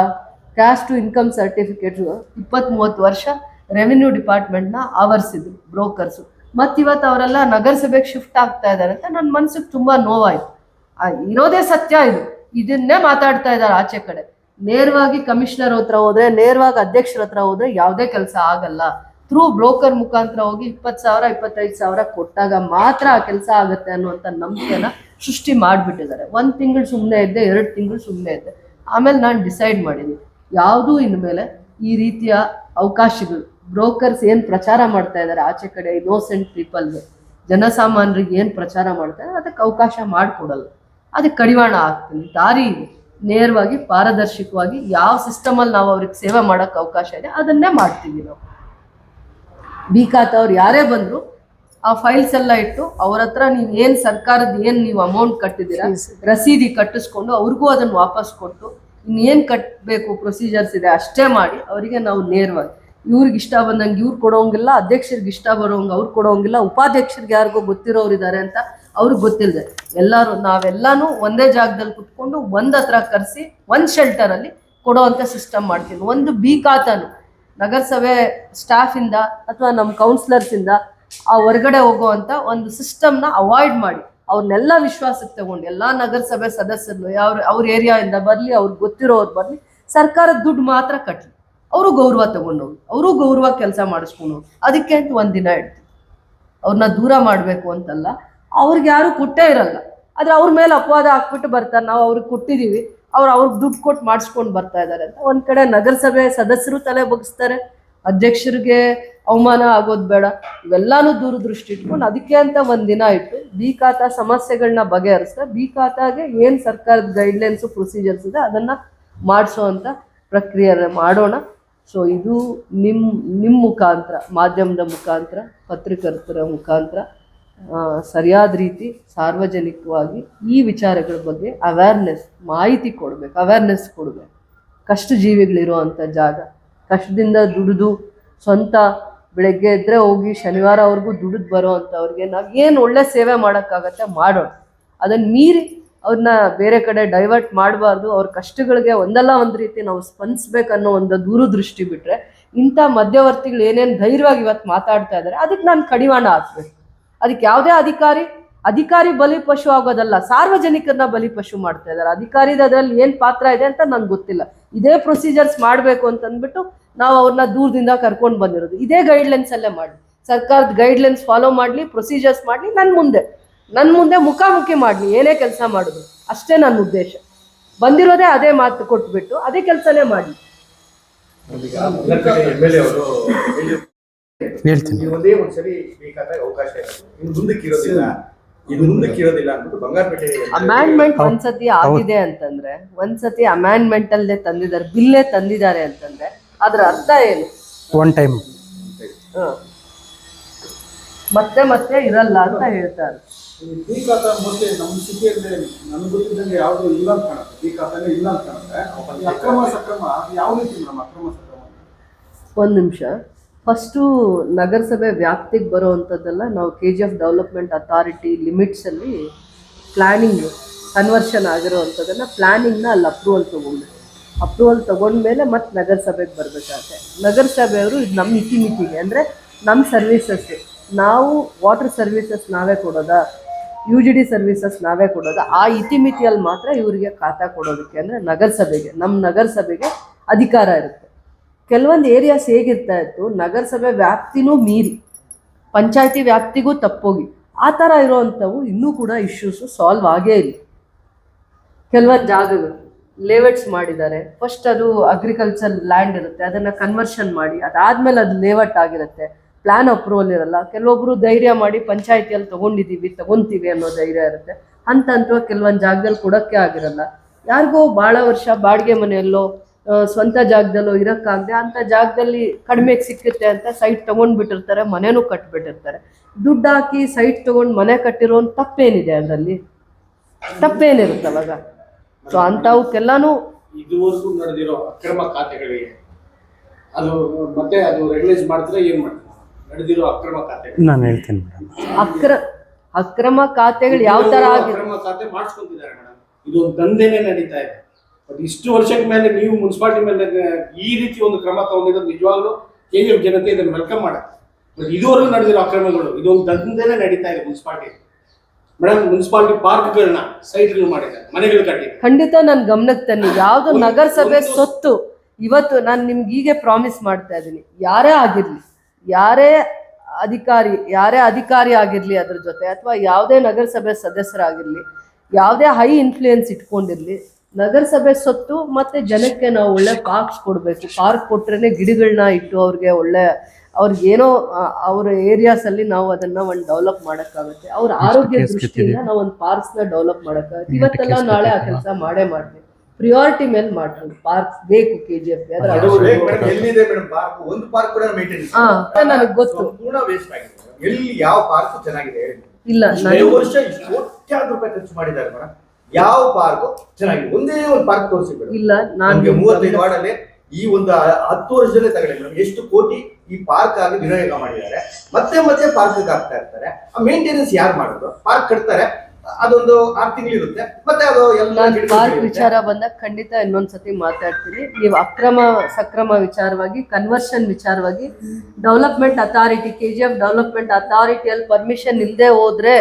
ಕ್ಯಾಶ್ ಟು ಇನ್ಕಮ್ ಸರ್ಟಿಫಿಕೇಟ್ಸು 20-30 ವರ್ಷ ರೆವಿನ್ಯೂ ಡಿಪಾರ್ಟ್ಮೆಂಟ್ನ ಆವರಿಸಿದ್ರು ಬ್ರೋಕರ್ಸು. ಮತ್ತಿವತ್ತು ಅವರೆಲ್ಲ ನಗರಸಭೆಗೆ ಶಿಫ್ಟ್ ಆಗ್ತಾ ಇದ್ದಾರೆ ಅಂತ ನನ್ನ ಮನಸ್ಸಿಗೆ ತುಂಬ ನೋವಾಯಿತು. ಇರೋದೇ ಸತ್ಯ ಇದು, ಇದನ್ನೇ ಮಾತಾಡ್ತಾ ಇದ್ದಾರೆ ಆಚೆ ಕಡೆ. ನೇರವಾಗಿ ಕಮಿಷನರ್ ಹತ್ರ ಹೋದ್ರೆ, ನೇರವಾಗಿ ಅಧ್ಯಕ್ಷರ ಹತ್ರ ಹೋದ್ರೆ ಯಾವುದೇ ಕೆಲಸ ಆಗಲ್ಲ. ಥ್ರೂ ಬ್ರೋಕರ್ ಮುಖಾಂತರ ಹೋಗಿ 20,000 25,000 ಕೊಟ್ಟಾಗ ಮಾತ್ರ ಆ ಕೆಲಸ ಆಗುತ್ತೆ ಅನ್ನುವಂಥ ನಂಬಿಕೆನ ಸೃಷ್ಟಿ ಮಾಡಿಬಿಟ್ಟಿದ್ದಾರೆ. 1 ತಿಂಗಳು ಸುಮ್ಮನೆ ಇದ್ದೆ, 2 ತಿಂಗಳು ಸುಮ್ಮನೆ ಇದ್ದೆ. ಆಮೇಲೆ ನಾನು ಡಿಸೈಡ್ ಮಾಡಿದ್ದೀನಿ, ಯಾವುದೂ ಇನ್ಮೇಲೆ ಈ ರೀತಿಯ ಅವಕಾಶಗಳು ಬ್ರೋಕರ್ಸ್ ಏನು ಪ್ರಚಾರ ಮಾಡ್ತಾ ಇದ್ದಾರೆ ಆಚೆ ಕಡೆ, ಇನ್ನೋಸೆಂಟ್ ಪೀಪಲ್ಗೆ, ಜನಸಾಮಾನ್ಯರಿಗೆ ಏನು ಪ್ರಚಾರ ಮಾಡ್ತಾರೆ ಅದಕ್ಕೆ ಅವಕಾಶ ಮಾಡಿಕೊಡಲ್ಲ. ಅದಕ್ಕೆ ಕಡಿವಾಣ ಆಗ್ತೀನಿ. ದಾರಿ ಇದೆ, ನೇರವಾಗಿ ಪಾರದರ್ಶಕವಾಗಿ ಯಾವ ಸಿಸ್ಟಮಲ್ಲಿ ನಾವು ಅವ್ರಿಗೆ ಸೇವೆ ಮಾಡೋಕ್ಕೆ ಅವಕಾಶ ಇದೆ ಅದನ್ನೇ ಮಾಡ್ತೀವಿ ನಾವು. ಬಿ ಖಾತೆ ಅವ್ರು ಯಾರೇ ಬಂದರೂ ಆ ಫೈಲ್ಸ್ ಎಲ್ಲ ಇಟ್ಟು ಅವ್ರ ಹತ್ರ ನೀವು ಏನು ಸರ್ಕಾರದ ಏನು ನೀವು ಅಮೌಂಟ್ ಕಟ್ಟಿದ್ದೀರಾ ರಸೀದಿ ಕಟ್ಟಿಸ್ಕೊಂಡು ಅವ್ರಿಗೂ ಅದನ್ನು ವಾಪಸ್ ಕೊಟ್ಟು ಇನ್ನೇನು ಕಟ್ಟಬೇಕು ಪ್ರೊಸೀಜರ್ಸ್ ಇದೆ ಅಷ್ಟೇ ಮಾಡಿ ಅವರಿಗೆ ನಾವು ನೇರವಾಗಿ ಇವ್ರಿಗೆ ಇಷ್ಟ ಬಂದಂಗೆ ಇವ್ರು ಕೊಡೋಂಗಿಲ್ಲ, ಅಧ್ಯಕ್ಷರಿಗೆ ಇಷ್ಟ ಬರೋಂಗೆ ಅವ್ರು ಕೊಡೋಂಗಿಲ್ಲ, ಉಪಾಧ್ಯಕ್ಷರಿಗೆ ಯಾರಿಗೋ ಗೊತ್ತಿರೋರು ಇದ್ದಾರೆ ಅಂತ ಅವ್ರಿಗೆ ಗೊತ್ತಿಲ್ಲದೆ ನಾವೆಲ್ಲಾನು ಒಂದೇ ಜಾಗದಲ್ಲಿ ಕುತ್ಕೊಂಡು ಒಂದ್ ಹತ್ರ ಕರೆಸಿ ಒಂದು ಶೆಲ್ಟರಲ್ಲಿ ಕೊಡೋವಂಥ ಸಿಸ್ಟಮ್ ಮಾಡ್ತೀವಿ. ಒಂದು ಬಿ ಖಾತಾನು ನಗರಸಭೆ ಸ್ಟಾಫಿಂದ ಅಥವಾ ನಮ್ಮ ಕೌನ್ಸಿಲರ್ಸಿಂದ ಆ ಹೊರಗಡೆ ಹೋಗುವಂಥ ಒಂದು ಸಿಸ್ಟಮ್ನ ಅವಾಯ್ಡ್ ಮಾಡಿ ಅವ್ರನ್ನೆಲ್ಲ ವಿಶ್ವಾಸಕ್ಕೆ ತಗೊಂಡು ಎಲ್ಲ ನಗರಸಭೆ ಸದಸ್ಯರು ಅವ್ರ ಏರಿಯಾಯಿಂದ ಬರಲಿ, ಅವ್ರಿಗೆ ಗೊತ್ತಿರೋರು ಬರಲಿ, ಸರ್ಕಾರದ ದುಡ್ಡು ಮಾತ್ರ ಕಟ್ಟಲಿ, ಅವರು ಗೌರವ ತಗೊಂಡೋಗಿ ಅವರು ಗೌರವ ಕೆಲಸ ಮಾಡಿಸ್ಕೊಂಡು ಅದಕ್ಕೆ ಅಂತ ಒಂದಿನ ಇಡ್ತೀವಿ. ಅವ್ರನ್ನ ದೂರ ಮಾಡಬೇಕು ಅಂತಲ್ಲ, ಅವ್ರಿಗೆ ಯಾರು ಕೊಟ್ಟೇ ಇರಲ್ಲ, ಆದರೆ ಅವ್ರ ಮೇಲೆ ಅಪವಾದ ಹಾಕ್ಬಿಟ್ಟು ಬರ್ತಾರೆ ನಾವು ಅವ್ರಿಗೆ ಕೊಟ್ಟಿದ್ದೀವಿ, ಅವ್ರಿಗೆ ದುಡ್ಡು ಕೊಟ್ಟು ಮಾಡಿಸ್ಕೊಂಡು ಬರ್ತಾ ಇದ್ದಾರೆ ಅಂತ. ಒಂದು ಕಡೆ ನಗರಸಭೆ ಸದಸ್ಯರು ತಲೆ ಬಗ್ಗಿಸ್ತಾರೆ, ಅಧ್ಯಕ್ಷರಿಗೆ ಅವಮಾನ ಆಗೋದು ಬೇಡ, ಇವೆಲ್ಲಾನು ದೂರದೃಷ್ಟಿ ಇಟ್ಕೊಂಡು ಅದಕ್ಕೆ ಅಂತ ಒಂದಿನ ಇಟ್ಟು ಬಿ ಖಾತಾ ಸಮಸ್ಯೆಗಳನ್ನ ಬಗೆಹರಿಸ್ತಾ ಬಿ ಖಾತಾಗೆ ಏನು ಸರ್ಕಾರದ ಗೈಡ್ಲೈನ್ಸು ಪ್ರೊಸೀಜರ್ಸ್ ಇದೆ ಅದನ್ನು ಮಾಡಿಸೋ ಅಂಥ ಪ್ರಕ್ರಿಯೆ ಮಾಡೋಣ. ಸೊ ಇದು ನಿಮ್ಮ ಮುಖಾಂತರ, ಮಾಧ್ಯಮದ ಮುಖಾಂತರ, ಪತ್ರಕರ್ತರ ಮುಖಾಂತರ ಸರಿಯಾದ ರೀತಿ ಸಾರ್ವಜನಿಕವಾಗಿ ಈ ವಿಚಾರಗಳ ಬಗ್ಗೆ ಮಾಹಿತಿ ಕೊಡಬೇಕು, ಅವೇರ್ನೆಸ್ ಕೊಡಬೇಕು. ಕಷ್ಟ ಜೀವಿಗಳಿರುವಂಥ ಜಾಗ, ಕಷ್ಟದಿಂದ ದುಡಿದು ಸ್ವಂತ ಬೆಳಗ್ಗೆ ಎದ್ದರೆ ಹೋಗಿ ಶನಿವಾರವರೆಗೂ ದುಡಿದು ಬರೋ ಅಂಥವ್ರಿಗೆ ನಾವು ಏನು ಒಳ್ಳೆ ಸೇವೆ ಮಾಡೋಕ್ಕಾಗತ್ತೆ ಮಾಡೋಣ. ಅದನ್ನು ಮೀರಿ ಅವ್ರನ್ನ ಬೇರೆ ಕಡೆ ಡೈವರ್ಟ್ ಮಾಡಬಾರ್ದು. ಅವ್ರ ಕಷ್ಟಗಳಿಗೆ ಒಂದಲ್ಲ ಒಂದು ರೀತಿ ನಾವು ಸ್ಪಂದಿಸ್ಬೇಕನ್ನೋ ಒಂದು ದೂರದೃಷ್ಟಿ ಬಿಟ್ಟರೆ ಇಂಥ ಮಧ್ಯವರ್ತಿಗಳು ಏನೇನು ಧೈರ್ಯವಾಗಿ ಇವತ್ತು ಮಾತಾಡ್ತಾ ಇದ್ದಾರೆ ಅದಕ್ಕೆ ನಾನು ಕಡಿವಾಣ ಹಾಕ್ಬೇಕು. ಅದಕ್ಕೆ ಯಾವುದೇ ಅಧಿಕಾರಿ ಬಲಿಪಶು ಆಗೋದಲ್ಲ, ಸಾರ್ವಜನಿಕರನ್ನ ಬಲಿಪಶು ಮಾಡ್ತಾ ಇದ್ದಾರೆ. ಅಧಿಕಾರಿದ ಅದರಲ್ಲಿ ಏನು ಪಾತ್ರ ಇದೆ ಅಂತ ನನಗೆ ಗೊತ್ತಿಲ್ಲ. ಇದೇ ಪ್ರೊಸೀಜರ್ಸ್ ಮಾಡಬೇಕು ಅಂತಂದ್ಬಿಟ್ಟು ನಾವು ಅವ್ರನ್ನ ದೂರದಿಂದ ಕರ್ಕೊಂಡು ಬಂದಿರೋದು. ಇದೇ ಗೈಡ್ಲೈನ್ಸಲ್ಲೇ ಮಾಡಿ, ಸರ್ಕಾರದ ಗೈಡ್ಲೈನ್ಸ್ ಫಾಲೋ ಮಾಡಲಿ, ಪ್ರೊಸೀಜರ್ಸ್ ಮಾಡಲಿ, ನನ್ನ ಮುಂದೆ ಮುಖಾಮುಖಿ ಮಾಡಲಿ, ಏನೇ ಕೆಲಸ ಮಾಡಿದ್ರು ಅಷ್ಟೇ ನನ್ನ ಉದ್ದೇಶ. ಬಂದಿರೋದೇ ಅದೇ ಮಾತು ಕೊಟ್ಬಿಟ್ಟು ಅದೇ ಕೆಲಸನೇ ಮಾಡಲಿ. ಒಂದೇ ಒಂದ್ಸರಿ ಬೇಕಾದಾಗ ಅವಕಾಶ ಇರೋದಿಲ್ಲ ಅಂದ್ಬಿಟ್ಟು ಬಂಗಾರಪೇಟೆ ಅಮ್ಯಾಂಡ್ಮೆಂಟ್ ಒಂದ್ಸತಿ ಆಗಿದೆ ಅಂತಂದ್ರೆ, ಒಂದ್ಸತಿ ಅಮ್ಯಾಂಡ್ಮೆಂಟ್ ಅಲ್ಲೇ ತಂದಿದ್ದಾರೆ, ಬಿಲ್ಲೇ ತಂದಿದ್ದಾರೆ ಅಂತಂದ್ರೆ ಅದ್ರ ಅರ್ಥ ಏನು? ಒನ್ ಟೈಮ್ ಮತ್ತೆ ಇರಲ್ಲ ಅಂತ ಹೇಳ್ತಾರೆ. ಬಿ ಖಾತಾ ಮೋಸ್ಟ್ಲಿ ನಮ್ಮ ಸಿಟಿಯಲ್ಲಿ ನನಗೆ ಗೊತ್ತಿದ್ದಂಗೆ ಯಾವುದು ಇಲ್ಲ ಅಂತ ಕಾಣುತ್ತೆ. ಬಿ ಖಾತಾನೇ ಇಲ್ಲ ಅಂತ ಕಾಣುತ್ತೆ. ಅಕ್ರಮ ಸಕ್ರಮ ಯಾವ ರೀತಿ ಮೇಡಮ್? ಅಕ್ರಮ ಸಕ್ರಮ ಒಂದು ನಿಮಿಷ. ಫಸ್ಟು ನಗರಸಭೆ ವ್ಯಾಪ್ತಿಗೆ ಬರೋವಂಥದ್ದೆಲ್ಲ ನಾವು KGF ಡೆವಲಪ್ಮೆಂಟ್ ಅಥಾರಿಟಿ ಲಿಮಿಟ್ಸಲ್ಲಿ ಪ್ಲ್ಯಾನಿಂಗ್ ಕನ್ವರ್ಷನ್ ಆಗಿರೋವಂಥದ್ದನ್ನು ಪ್ಲ್ಯಾನಿಂಗ್ನ ಅಲ್ಲಿ ಅಪ್ರೂವಲ್ ತೊಗೊಂಡ್ಮೇಲೆ ಮತ್ತೆ ನಗರಸಭೆಗೆ ಬರಬೇಕಾಗುತ್ತೆ. ನಗರಸಭೆಯವರು ಇದು ನಮ್ಮ ಇತಿಮಿತಿಗೆ ಅಂದರೆ ನಮ್ಮ ಸರ್ವೀಸಸ್, ನಾವು ವಾಟರ್ ಸರ್ವೀಸಸ್ ನಾವೇ ಕೊಡೋದಾ, UGD ಸರ್ವೀಸಸ್ ನಾವೇ ಕೊಡೋದಾ, ಆ ಇತಿಮಿತಿಯಲ್ಲಿ ಮಾತ್ರ ಇವರಿಗೆ ಖಾತಾ ಕೊಡೋದಕ್ಕೆ ಅಂದರೆ ನಮ್ಮ ನಗರಸಭೆಗೆ ಅಧಿಕಾರ ಇರುತ್ತೆ. ಕೆಲವೊಂದು ಏರಿಯಾಸ್ ಹೇಗಿರ್ತಾ ಇತ್ತು, ನಗರಸಭೆ ವ್ಯಾಪ್ತಿನೂ ಮೀರಿ ಪಂಚಾಯತಿ ವ್ಯಾಪ್ತಿಗೂ ತಪ್ಪೋಗಿ ಆ ಥರ ಇರೋವಂಥವು ಇನ್ನೂ ಕೂಡ ಇಶ್ಯೂಸು ಸಾಲ್ವ್ ಆಗೇ ಇಲ್ಲ. ಕೆಲವೊಂದು ಜಾಗಗಳು ಲೇಔಟ್ಸ್ ಮಾಡಿದ್ದಾರೆ. ಫಸ್ಟ್ ಅದು ಅಗ್ರಿಕಲ್ಚರ್ ಲ್ಯಾಂಡ್ ಇರುತ್ತೆ, ಅದನ್ನು ಕನ್ವರ್ಷನ್ ಮಾಡಿ ಅದಾದಮೇಲೆ ಅದು ಲೇಔಟ್ ಆಗಿರುತ್ತೆ, ಪ್ಲ್ಯಾನ್ ಅಪ್ರೂವಲ್ ಇರಲ್ಲ. ಕೆಲವೊಬ್ಬರು ಧೈರ್ಯ ಮಾಡಿ ಪಂಚಾಯತಿಯಲ್ಲಿ ತೊಗೊಂತೀವಿ ಅನ್ನೋ ಧೈರ್ಯ ಇರುತ್ತೆ. ಹಂತವಾಗಿ ಕೆಲವೊಂದು ಜಾಗದಲ್ಲಿ ಕೊಡೋಕ್ಕೆ ಆಗಿರಲ್ಲ. ಯಾರಿಗೋ ಭಾಳ ವರ್ಷ ಬಾಡಿಗೆ ಮನೆಯಲ್ಲೋ ಸ್ವಂತ ಜಾಗದಲ್ಲೋ ಇರೋಕ್ಕಾಗದೆ ಅಂಥ ಜಾಗದಲ್ಲಿ ಕಡಿಮೆಗೆ ಸಿಕ್ಕುತ್ತೆ ಅಂತ ಸೈಟ್ ತೊಗೊಂಡ್ಬಿಟ್ಟಿರ್ತಾರೆ, ಮನೆನೂ ಕಟ್ಬಿಟ್ಟಿರ್ತಾರೆ. ದುಡ್ಡು ಹಾಕಿ ಸೈಟ್ ತೊಗೊಂಡು ಮನೆ ಕಟ್ಟಿರೋ ತಪ್ಪೇನಿದೆ? ಅದರಲ್ಲಿ ತಪ್ಪೇನಿರುತ್ತೆ ಅವಾಗ? ಸೊ ಅಂಥವಕ್ಕೆಲ್ಲಾನು ಇದುವರೆಗೂ ನಡೆದಿರೋ ಅಕ್ರಮ ಖಾತೆಗಳಿಗೆ ಅದು ಮತ್ತೆ ಅದು ರೆಗ್ಯುಲೈಸ್ ಮಾಡ್ತಾರೆ. ಏನು ಮಾಡ್ತಾರೆ ನಡೆದಿರೋ ಅಕ್ರಮ ಖಾತೆಗಳು? ನಾನು ಹೇಳ್ತೀನಿ ಮೇಡಮ್. ಅಕ್ರಮ ಖಾತೆಗಳು ಯಾವ ಥರ ಆಗಿದೆ? ಅಕ್ರಮ ಖಾತೆ ಮಾಡಿಸ್ಕೊಂತಿದ್ದಾರೆ ಮೇಡಮ್. ಇದು ಒಂದು ದಂಧೆನೇ ನಡೀತಾ ಇದೆ. ಇಷ್ಟು ವರ್ಷದ ಮೇಲೆ ನೀವು ಮುನ್ಸಿಪಾಲಿಟಿ ಮೇಲೆ ಈ ರೀತಿ ಒಂದು ಕ್ರಮ ತಗೊಂಡಿರೋದು ನಿಜವಾಗ್ಲೂ KGF ಜನತೆ ಇದನ್ನು ವೆಲ್ಕಮ್ ಮಾಡುತ್ತೆ. ಬಟ್ ಇದುವರೆಗೂ ನಡೆದಿರೋ ಅಕ್ರಮಗಳು ಇದೊಂದು ದಂಧೆನೇ ನಡೀತಾ ಇದೆ ಮುನ್ಸಿಪಾಲಿಟಿ. ಮೇಡಮ್, ಮುನ್ಸಿಪಾಲಿಟಿ ಪಾರ್ಕ್ಗಳನ್ನ ಸೈಟ್ಗಳು ಮಾಡಿದ್ದಾರೆ, ಮನೆಗಳು ಕಟ್ಟಿದ್ದಾರೆ. ಖಂಡಿತ ನನ್ನ ಗಮನಕ್ಕೆ ತನ್ನಿ. ಯಾವುದು ನಗರಸಭೆ ಸೊತ್ತು ಇವತ್ತು ನಾನು ನಿಮ್ಗೆ ಹೀಗೆ ಪ್ರಾಮಿಸ್ ಮಾಡ್ತಾ ಇದ್ದೀನಿ, ಯಾರೇ ಆಗಿರಲಿ, ಯಾರೇ ಅಧಿಕಾರಿ ಆಗಿರಲಿ, ಅದ್ರ ಜೊತೆ ಅಥವಾ ಯಾವುದೇ ನಗರಸಭೆ ಸದಸ್ಯರಾಗಿರಲಿ, ಯಾವುದೇ ಹೈ ಇನ್ಫ್ಲೂಯೆನ್ಸ್ ಇಟ್ಕೊಂಡಿರಲಿ, ನಗರಸಭೆ ಸೊತ್ತು ಮತ್ತು ಜನಕ್ಕೆ ನಾವು ಒಳ್ಳೆ ಪಾರ್ಕ್ಸ್ ಕೊಡಬೇಕು. ಪಾರ್ಕ್ ಕೊಟ್ರೇ ಗಿಡಗಳನ್ನ ಇಟ್ಟು ಅವ್ರಿಗೇನೋ ಅವ್ರ ಏರಿಯಾಸಲ್ಲಿ ನಾವು ಅದನ್ನು ಒಂದು ಡೆವಲಪ್ ಮಾಡೋಕ್ಕಾಗುತ್ತೆ. ಅವ್ರ ಆರೋಗ್ಯ ದೃಷ್ಟಿಯಿಂದ ನಾವು ಒಂದು ಪಾರ್ಕ್ಸ್ನ ಡೆವಲಪ್ ಮಾಡೋಕ್ಕಾಗುತ್ತೆ. ಇವತ್ತೆಲ್ಲ ನಾಳೆ ಆ ಕೆಲಸ ಮಾಡೇ ಮಾಡ್ತೀವಿ. ಪ್ರಿಯಾರಿಟಿ ಮೇಲೆ ಮಾಡ್ತೀವಿ. ಪಾರ್ಕ್ ಬೇಕು KGF ಗೆ, ಅದ್ರ ಎಲ್ಲಿದೆ ಮೇಡಮ್ ಪಾರ್ಕ್? ಒಂದು ಪಾರ್ಕ್ ಕೂಡ ಮೇಂಟೈನ್ ನನಗೆ ಗೊತ್ತು. ಪೂರ್ಣ ವೇಸ್ಟ್ ಆಗಿದೆ. ಎಲ್ಲಿ ಯಾವ ಪಾರ್ಕ್ ಚೆನ್ನಾಗಿದೆ ಹೇಳಿ? ಇಲ್ಲ, ಈ ವರ್ಷ ಕೋಟ್ಯಾಂತರ ರೂಪಾಯಿ ಖರ್ಚು ಮಾಡಿದ್ದಾರೆ ಮೇಡಮ್. ಯಾವ ಪಾರ್ಕ್ ಚೆನ್ನಾಗಿದೆ? ಒಂದೇ ಒಂದು ಪಾರ್ಕ್ ತೋರಿಸಿ ಮೇಡಮ್. ಇಲ್ಲ, ನಮ್ಗೆ 35 ವಾರ್ಡಲ್ಲಿ ಈ ಒಂದು 10 ವರ್ಷದಲ್ಲೇ ತಗೊಳ್ಳಿ ಮೇಡಮ್, ಎಷ್ಟು ಕೋಟಿ ಈ ಪಾರ್ಕ್ ಆಗಿ ವಿನಿಯೋಗ ಮಾಡಿದ್ದಾರೆ. ಮತ್ತೆ ಪಾರ್ಕ್ ಆಗ್ತಾ ಇರ್ತಾರೆ. ಆ ಮೇಂಟೆನೆನ್ಸ್ ಯಾರು ಮಾಡೋದು? ಪಾರ್ಕ್ ಕಟ್ತಾರೆ, ಅದೊಂದು 6 ತಿಂಗಳು ಇರುತ್ತೆ, ಮತ್ತೆ ಅದು ಎಲ್ಲ ಪಾರ್ಕ್ ವಿಚಾರ ಬಂದಾಗ ಖಂಡಿತ ಇನ್ನೊಂದ್ಸತಿ ಮಾತಾಡ್ತೀನಿ. ನೀವು ಅಕ್ರಮ ಸಕ್ರಮ ವಿಚಾರವಾಗಿ, ಕನ್ವರ್ಷನ್ ವಿಚಾರವಾಗಿ, ಡೆವಲಪ್ಮೆಂಟ್ ಅಥಾರಿಟಿ KGF ಡೆವಲಪ್ಮೆಂಟ್ ಅಥಾರಿಟಿಯಲ್ಲಿ ಪರ್ಮಿಷನ್ ಇಲ್ಲದೆ ಹೋದ್ರೆ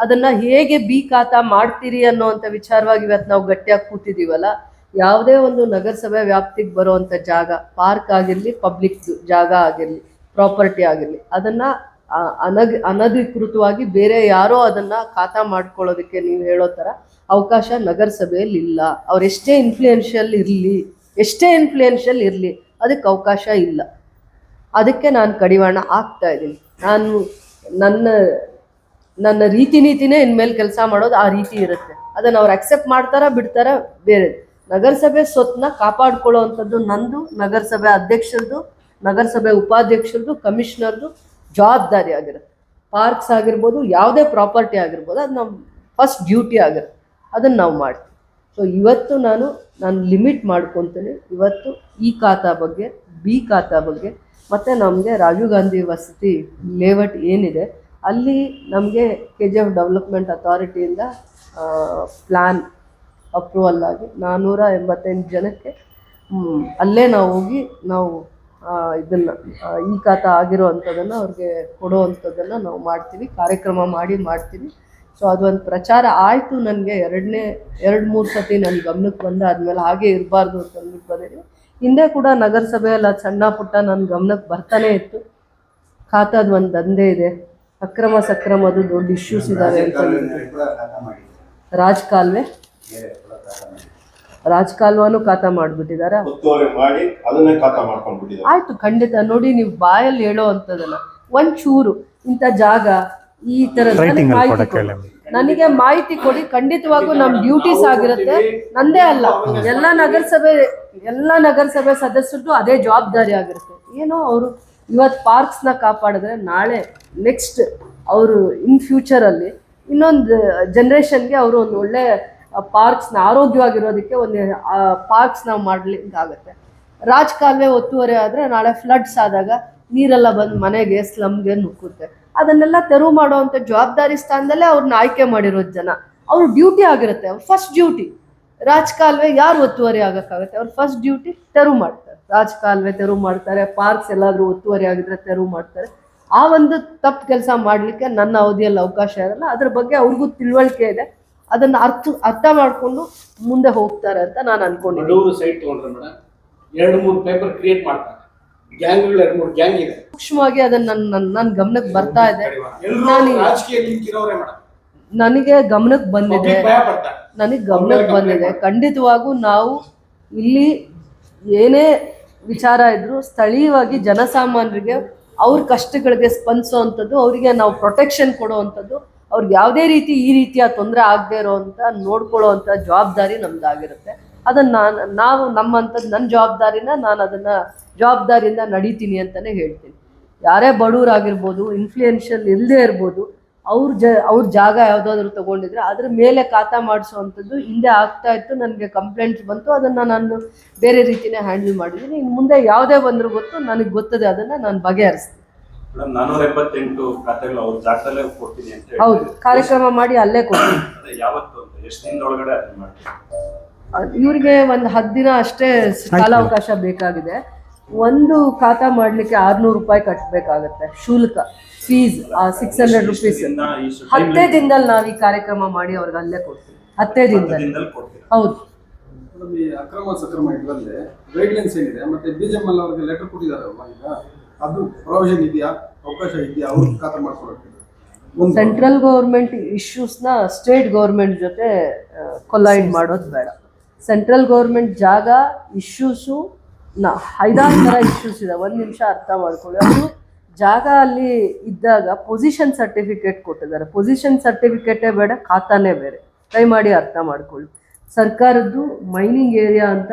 ಅದನ್ನ ಹೇಗೆ ಬಿ ಖಾತಾ ಮಾಡ್ತೀರಿ ಅನ್ನೋಂಥ ವಿಚಾರವಾಗಿ ಇವತ್ತು ನಾವು ಗಟ್ಟಿಯಾಗಿ ಕೂತಿದೀವಲ್ಲ. ಯಾವುದೇ ಒಂದು ನಗರಸಭೆ ವ್ಯಾಪ್ತಿಗೆ ಬರುವಂಥ ಜಾಗ, ಪಾರ್ಕ್ ಆಗಿರಲಿ, ಪಬ್ಲಿಕ್ ಜಾಗ ಆಗಿರಲಿ, ಪ್ರಾಪರ್ಟಿ ಆಗಿರಲಿ, ಅದನ್ನ ಅನಧಿಕೃತವಾಗಿ ಬೇರೆ ಯಾರೋ ಅದನ್ನ ಖಾತಾ ಮಾಡ್ಕೊಳ್ಳೋದಕ್ಕೆ ನೀವು ಹೇಳೋ ಥರ ಅವಕಾಶ ನಗರಸಭೆಯಲ್ಲಿ ಇಲ್ಲ. ಅವ್ರು ಎಷ್ಟೇ ಇನ್ಫ್ಲೂಯೆನ್ಷಿಯಲ್ ಇರಲಿ ಅದಕ್ಕೆ ಅವಕಾಶ ಇಲ್ಲ. ಅದಕ್ಕೆ ನಾನು ಕಡಿವಾಣ ಆಗ್ತಾ ಇದ್ದೀನಿ. ನಾನು ನನ್ನ ರೀತಿ ನೀತಿನೇ ಇನ್ಮೇಲೆ ಕೆಲಸ ಮಾಡೋದು ಆ ರೀತಿ ಇರುತ್ತೆ. ಅದನ್ನು ಅವ್ರು ಅಕ್ಸೆಪ್ಟ್ ಮಾಡ್ತಾರಾ ಬಿಡ್ತಾರಾ ಬೇರೆ. ನಗರಸಭೆ ಸ್ವತ್ತನ್ನ ಕಾಪಾಡ್ಕೊಳ್ಳೋ ಅಂಥದ್ದು ನಂದು, ನಗರಸಭೆ ಅಧ್ಯಕ್ಷರದು, ನಗರಸಭೆ ಉಪಾಧ್ಯಕ್ಷರದು, ಕಮಿಷನರ್ದು ಜವಾಬ್ದಾರಿ ಆಗಿರುತ್ತೆ. ಪಾರ್ಕ್ಸ್ ಆಗಿರ್ಬೋದು, ಯಾವುದೇ ಪ್ರಾಪರ್ಟಿ ಆಗಿರ್ಬೋದು, ಅದು ನಮ್ಮ ಫಸ್ಟ್ ಡ್ಯೂಟಿ ಆಗಿರುತ್ತೆ. ಅದನ್ನು ನಾವು ಮಾಡ್ತೀವಿ. ಸೊ ಇವತ್ತು ನಾನು ಲಿಮಿಟ್ ಮಾಡ್ಕೊತೀನಿ. ಇವತ್ತು ಈ ಖಾತಾ ಬಗ್ಗೆ, ಬಿ ಖಾತಾ ಬಗ್ಗೆ, ಮತ್ತು ನಮಗೆ ರಾಜೀವ್ ಗಾಂಧಿ ವಸತಿ ಲೇಔಟ್ ಏನಿದೆ ಅಲ್ಲಿ ನಮಗೆ KGF ಡೆವಲಪ್ಮೆಂಟ್ ಅಥಾರಿಟಿಯಿಂದ ಪ್ಲ್ಯಾನ್ ಅಪ್ರೂವಲ್ ಆಗಿ 488 ಜನಕ್ಕೆ ಅಲ್ಲೇ ನಾವು ಹೋಗಿ ನಾವು ಇದನ್ನು ಈ ಖಾತಾ ಆಗಿರೋ ಅಂಥದ್ದನ್ನು ಅವ್ರಿಗೆ ಕೊಡೋ ಅಂಥದ್ದನ್ನು ನಾವು ಮಾಡ್ತೀವಿ, ಕಾರ್ಯಕ್ರಮ ಮಾಡ್ತೀವಿ. ಸೊ ಅದೊಂದು ಪ್ರಚಾರ ಆಯಿತು. ನನಗೆ 2-3 ಸತಿ ನನ್ನ ಗಮನಕ್ಕೆ ಬಂದಾದ್ಮೇಲೆ ಹಾಗೆ ಇರಬಾರ್ದು ಅಂತ ಅಂದ್ಬಿಟ್ಟು ಬಂದಿದ್ದೀನಿ. ಹಿಂದೆ ಕೂಡ ನಗರಸಭೆಯಲ್ಲಿ ಸಣ್ಣ ಪುಟ್ಟ ನನ್ನ ಗಮನಕ್ಕೆ ಬರ್ತಾನೆ ಇತ್ತು. ಖಾತಾದ ಒಂದು ದಂಧೆ ಇದೆ, ಅಕ್ರಮ ಸಕ್ರಮದು ದೊಡ್ಡ ಇಶ್ಯೂಸ್ ಇದ್ದಾವೆ ಅಂತ. ರಾಜಕಾಲ್ವನು ಖಾತಾ ಮಾಡಿಬಿಟ್ಟಿದ್ದಾರೆ. ಆಯ್ತು, ಖಂಡಿತ ನೋಡಿ, ನೀವು ಬಾಯಲ್ಲಿ ಹೇಳೋ ಅಂಥದ್ದಲ್ಲ. ಒಂಚೂರು ಇಂಥ ಜಾಗ ಈ ಥರದ ನನಗೆ ಮಾಹಿತಿ ಕೊಡಿ. ಖಂಡಿತವಾಗೂ ನಮ್ಮ ಡ್ಯೂಟೀಸ್ ಆಗಿರುತ್ತೆ. ನಂದೇ ಅಲ್ಲ, ಎಲ್ಲ ನಗರಸಭೆ ಸದಸ್ಯರದ್ದು ಅದೇ ಜವಾಬ್ದಾರಿ ಆಗಿರುತ್ತೆ. ಏನೋ ಅವರು ಇವತ್ತು ಪಾರ್ಕ್ಸ್ನ ಕಾಪಾಡಿದ್ರೆ ನಾಳೆ ನೆಕ್ಸ್ಟ್ ಅವರು ಇನ್ ಫ್ಯೂಚರಲ್ಲಿ ಇನ್ನೊಂದು ಜನ್ರೇಷನ್ಗೆ ಅವರು ಒಂದು ಒಳ್ಳೆ ಪಾರ್ಕ್ಸ್ನ ಆರೋಗ್ಯವಾಗಿರೋದಕ್ಕೆ ಒಂದು ಪಾರ್ಕ್ಸ್ ನಾವು ಮಾಡಲಿಕ್ಕಾಗತ್ತೆ. ರಾಜಕಾಲುವೆ ಒತ್ತುವರಿ ಆದರೆ ನಾಳೆ ಫ್ಲಡ್ಸ್ ಆದಾಗ ನೀರೆಲ್ಲ ಬಂದು ಮನೆಗೆ ಸ್ಲಮ್ಗೆ ನುಗ್ಗುತ್ತೆ. ಅದನ್ನೆಲ್ಲ ತೆರವು ಮಾಡುವಂಥ ಜವಾಬ್ದಾರಿ ಸ್ಥಾನದಲ್ಲೇ ಅವ್ರನ್ನ ಆಯ್ಕೆ ಮಾಡಿರೋದು ಜನ. ಅವ್ರ ಡ್ಯೂಟಿ ಆಗಿರುತ್ತೆ, ಅವ್ರ ಫಸ್ಟ್ ಡ್ಯೂಟಿ. ರಾಜಕಾಲುವೆ ಯಾರು ಒತ್ತುವರಿ ಆಗೋಕ್ಕಾಗುತ್ತೆ? ಅವ್ರ ಫಸ್ಟ್ ಡ್ಯೂಟಿ ತೆರವು ಮಾಡ್ತಾರೆ. ರಾಜಕಾಲುವೆ ತೆರವು ಮಾಡ್ತಾರೆ, ಪಾರ್ಕ್ಸ್ ಎಲ್ಲಾದರೂ ಒತ್ತುವರಿ ಆಗಿದ್ರೆ ತೆರವು ಮಾಡ್ತಾರೆ. ಆ ಒಂದು ತಪ್ಪು ಕೆಲಸ ಮಾಡಲಿಕ್ಕೆ ನನ್ನ ಅವಧಿಯಲ್ಲಿ ಅವಕಾಶ ಇರಲ್ಲ. ಅದ್ರ ಬಗ್ಗೆ ಅವ್ರಿಗೂ ತಿಳುವಳಿಕೆ ಇದೆ. ಅದನ್ನು ಅರ್ಥ ಮಾಡಿಕೊಂಡು ಮುಂದೆ ಹೋಗ್ತಾರೆ ಅಂತ ನಾನು ಅನ್ಕೊಂಡಿದ್ದೀನಿ. ಸೈಟ್ ತಗೊಂಡ್ರೆ ಮೇಡಮ್ 2-3 ಪೇಪರ್ ಕ್ರಿಯೇಟ್ ಮಾಡ್ತಾರೆ. ಗ್ಯಾಂಗ್ಗಳು 2-3 ಗ್ಯಾಂಗ್ ಇದೆ. ಸೂಕ್ಷ್ಮವಾಗಿ ಅದನ್ನ ನನ್ನ ಗಮನಕ್ಕೆ ಬರ್ತಾ ಇದೆ. ನನಗೆ ಗಮನಕ್ಕೆ ಬಂದಿದೆ. ಖಂಡಿತವಾಗೂ ನಾವು ಇಲ್ಲಿ ಏನೇ ವಿಚಾರ ಇದ್ರು ಸ್ಥಳೀಯವಾಗಿ ಜನಸಾಮಾನ್ಯರಿಗೆ ಅವ್ರ ಕಷ್ಟಗಳಿಗೆ ಸ್ಪಂದಿಸೋವಂಥದ್ದು, ಅವರಿಗೆ ನಾವು ಪ್ರೊಟೆಕ್ಷನ್ ಕೊಡುವಂಥದ್ದು, ಅವ್ರಿಗೆ ಯಾವುದೇ ರೀತಿ ಈ ರೀತಿಯ ತೊಂದರೆ ಆಗದೆ ಇರೋವಂಥ ನೋಡ್ಕೊಳ್ಳೋ ಅಂಥ ಜವಾಬ್ದಾರಿ ನಮ್ದಾಗಿರುತ್ತೆ. ಅದನ್ನು ನಾವು ನಮ್ಮಂಥದ್ದು ನನ್ನ ಜವಾಬ್ದಾರಿನ ನಾನು ಅದನ್ನು ಜವಾಬ್ದಾರಿಯಿಂದ ನಡೀತೀನಿ ಅಂತಲೇ ಹೇಳ್ತೀನಿ. ಯಾರೇ ಬಡವರಾಗಿರ್ಬೋದು, ಇನ್ಫ್ಲೂಯೆನ್ಷಿಯಲ್ ಇಲ್ಲದೆ ಇರ್ಬೋದು, ಅವ್ರ ಜಾಗ ಯಾವುದಾದ್ರೂ ತೊಗೊಂಡಿದ್ರೆ ಅದ್ರ ಮೇಲೆ ಖಾತಾ ಮಾಡಿಸೋವಂಥದ್ದು ಹಿಂದೆ ಆಗ್ತಾ ಇತ್ತು. ನನಗೆ ಕಂಪ್ಲೇಂಟ್ಸ್ ಬಂತು, ಅದನ್ನು ನಾನು ಬೇರೆ ರೀತಿಯೇ ಹ್ಯಾಂಡಲ್ ಮಾಡಿದ್ದೀನಿ. ಇನ್ನು ಮುಂದೆ ಯಾವುದೇ ಬಂದರೂ ನನಗೆ ಗೊತ್ತದೆ, ಅದನ್ನು ನಾನು ಬಗೆಹರಿಸ್ತೀನಿ. 488 ಖಾತೆಗಳು ಅವ್ರ ಜಾಗದಲ್ಲೇ ಕೊಡ್ತೀನಿ ಅಂತ ಹೌದು, ಕಾರ್ಯಕ್ರಮ ಮಾಡಿ ಅಲ್ಲೇ ಕೊಡ್ತೀನಿ. ಯಾವತ್ತು ಅಂತ ಎಷ್ಟು ದಿನದೊಳಗಡೆ ಇವ್ರಿಗೆ ಒಂದು 10 ದಿನ ಅಷ್ಟೇ ಕಾಲಾವಕಾಶ ಬೇಕಾಗಿದೆ. ಒಂದು ಖಾತಾ ಮಾಡಲಿಕ್ಕೆ 600 ರೂಪಾಯಿ ಕಟ್ಟಬೇಕಾಗತ್ತೆ ಶುಲ್ಕ, ಫೀಸ್ 600 ರೂಪೀಸ್. 10 ದಿನದಲ್ಲಿ ನಾವು ಈ ಕಾರ್ಯಕ್ರಮ ಮಾಡಿ ಅವ್ರಿಗೆ ಅಲ್ಲೇ ಕೊಡ್ತೀವಿ. 10 ದಿನದಲ್ಲಿ ಹೌದು. ಈ ಅಕ್ರಮ ಸಕ್ರಮ ಇದರಲ್ಲಿ ಗೈಡ್ಲೈನ್ಸ್ ಏನಿದೆ, ಮತ್ತೆ BGML ಅವ್ರಿಗೆ ಲೆಟರ್ ಕೊಟ್ಟಿದ್ದಾರಲ್ವಾ, ಈಗ ಅದು ಪ್ರೊವಿಷನ್ ಇದೆಯಾ, ಅವಕಾಶ ಇದೆಯಾ ಅವ್ರಿಗೆ ಖಾತಾ ಮಾಡ್ಕೊಳಕ್ಕೆ? ಸೆಂಟ್ರಲ್ ಗೌರ್ಮೆಂಟ್ ಇಶ್ಯೂಸ್ನ ಸ್ಟೇಟ್ ಗೌರ್ಮೆಂಟ್ ಜೊತೆ ಕೊಲೈಡ್ ಮಾಡೋದು ಬೇಡ. ಸೆಂಟ್ರಲ್ ಗೌರ್ಮೆಂಟ್ ಜಾಗ ಇಶ್ಯೂಸು 5-6 ಥರ ಇಶ್ಯೂಸ್ ಇದೆ. ಒಂದು ನಿಮಿಷ ಅರ್ಥ ಮಾಡ್ಕೊಳ್ಳಿ. ಅವರು ಜಾಗ ಅಲ್ಲಿ ಇದ್ದಾಗ ಪೊಸಿಷನ್ ಸರ್ಟಿಫಿಕೇಟ್ ಕೊಟ್ಟಿದ್ದಾರೆ. ಪೊಸಿಷನ್ ಸರ್ಟಿಫಿಕೇಟೇ ಬೇಡ, ಖಾತಾನೇ ಬೇರೆ. ಟ್ರೈ ಮಾಡಿ ಅರ್ಥ ಮಾಡ್ಕೊಳ್ಳಿ. ಸರ್ಕಾರದ್ದು ಮೈನಿಂಗ್ ಏರಿಯಾ ಅಂತ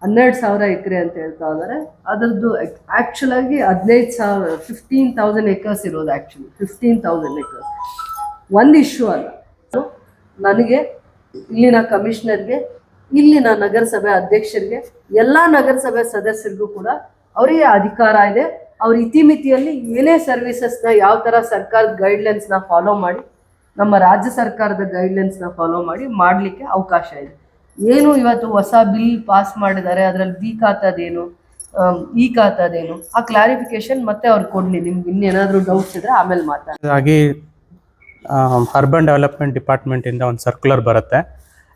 12,000 ಎಕರೆ ಅಂತ ಹೇಳ್ತಾ ಇದ್ದಾರೆ. ಅದರದ್ದು ಆ್ಯಕ್ಚುಲ್ ಆಗಿ 15,000 ಎಕರ್ಸ್ ಇರೋದು. ಆ್ಯಕ್ಚುಲಿ 15,000 ಎಕರ್ಸ್ ಒಂದು ಇಶ್ಯೂ ಅಲ್ಲ. ನನಗೆ ಇಲ್ಲಿನ ಕಮಿಷನರ್ಗೆ, ಇಲ್ಲಿನ ನಗರಸಭೆ ಅಧ್ಯಕ್ಷರಿಗೆ, ಎಲ್ಲ ನಗರಸಭೆ ಸದಸ್ಯರಿಗೂ ಕೂಡ ಅವರಿಗೆ ಅಧಿಕಾರ ಇದೆ. ಅವ್ರ ಇತಿಮಿತಿಯಲ್ಲಿ ಏನೇ ಸರ್ವಿಸಸ್ನ ಯಾವ ಥರ ಸರ್ಕಾರದ ಗೈಡ್ಲೈನ್ಸ್ನ ಫಾಲೋ ಮಾಡಿ, ನಮ್ಮ ರಾಜ್ಯ ಸರ್ಕಾರದ ಗೈಡ್ಲೈನ್ಸ್ನ ಫಾಲೋ ಮಾಡಿ ಮಾಡಲಿಕ್ಕೆ ಅವಕಾಶ ಇದೆ. ಏನು ಇವತ್ತು ಹೊಸ ಬಿಲ್ ಪಾಸ್ ಮಾಡಿದ್ದಾರೆ, ಅದರಲ್ಲಿ ಬಿ ಖಾತಾದೇನು, ಈ ಖಾತಾದೇನು, ಆ ಕ್ಲಾರಿಫಿಕೇಶನ್ ಮತ್ತೆ ಅವ್ರು ಕೊಡಲಿ. ನಿಮ್ಗೆ ಇನ್ನೇನಾದರೂ ಡೌಟ್ಸ್ ಇದ್ರೆ ಆಮೇಲೆ ಮಾತಾಡಿ. ಹಾಗಾಗಿ ಅರ್ಬನ್ ಡೆವಲಪ್ಮೆಂಟ್ ಡಿಪಾರ್ಟ್ಮೆಂಟಿಂದ ಒಂದು ಸರ್ಕ್ಯುಲರ್ ಬರುತ್ತೆ.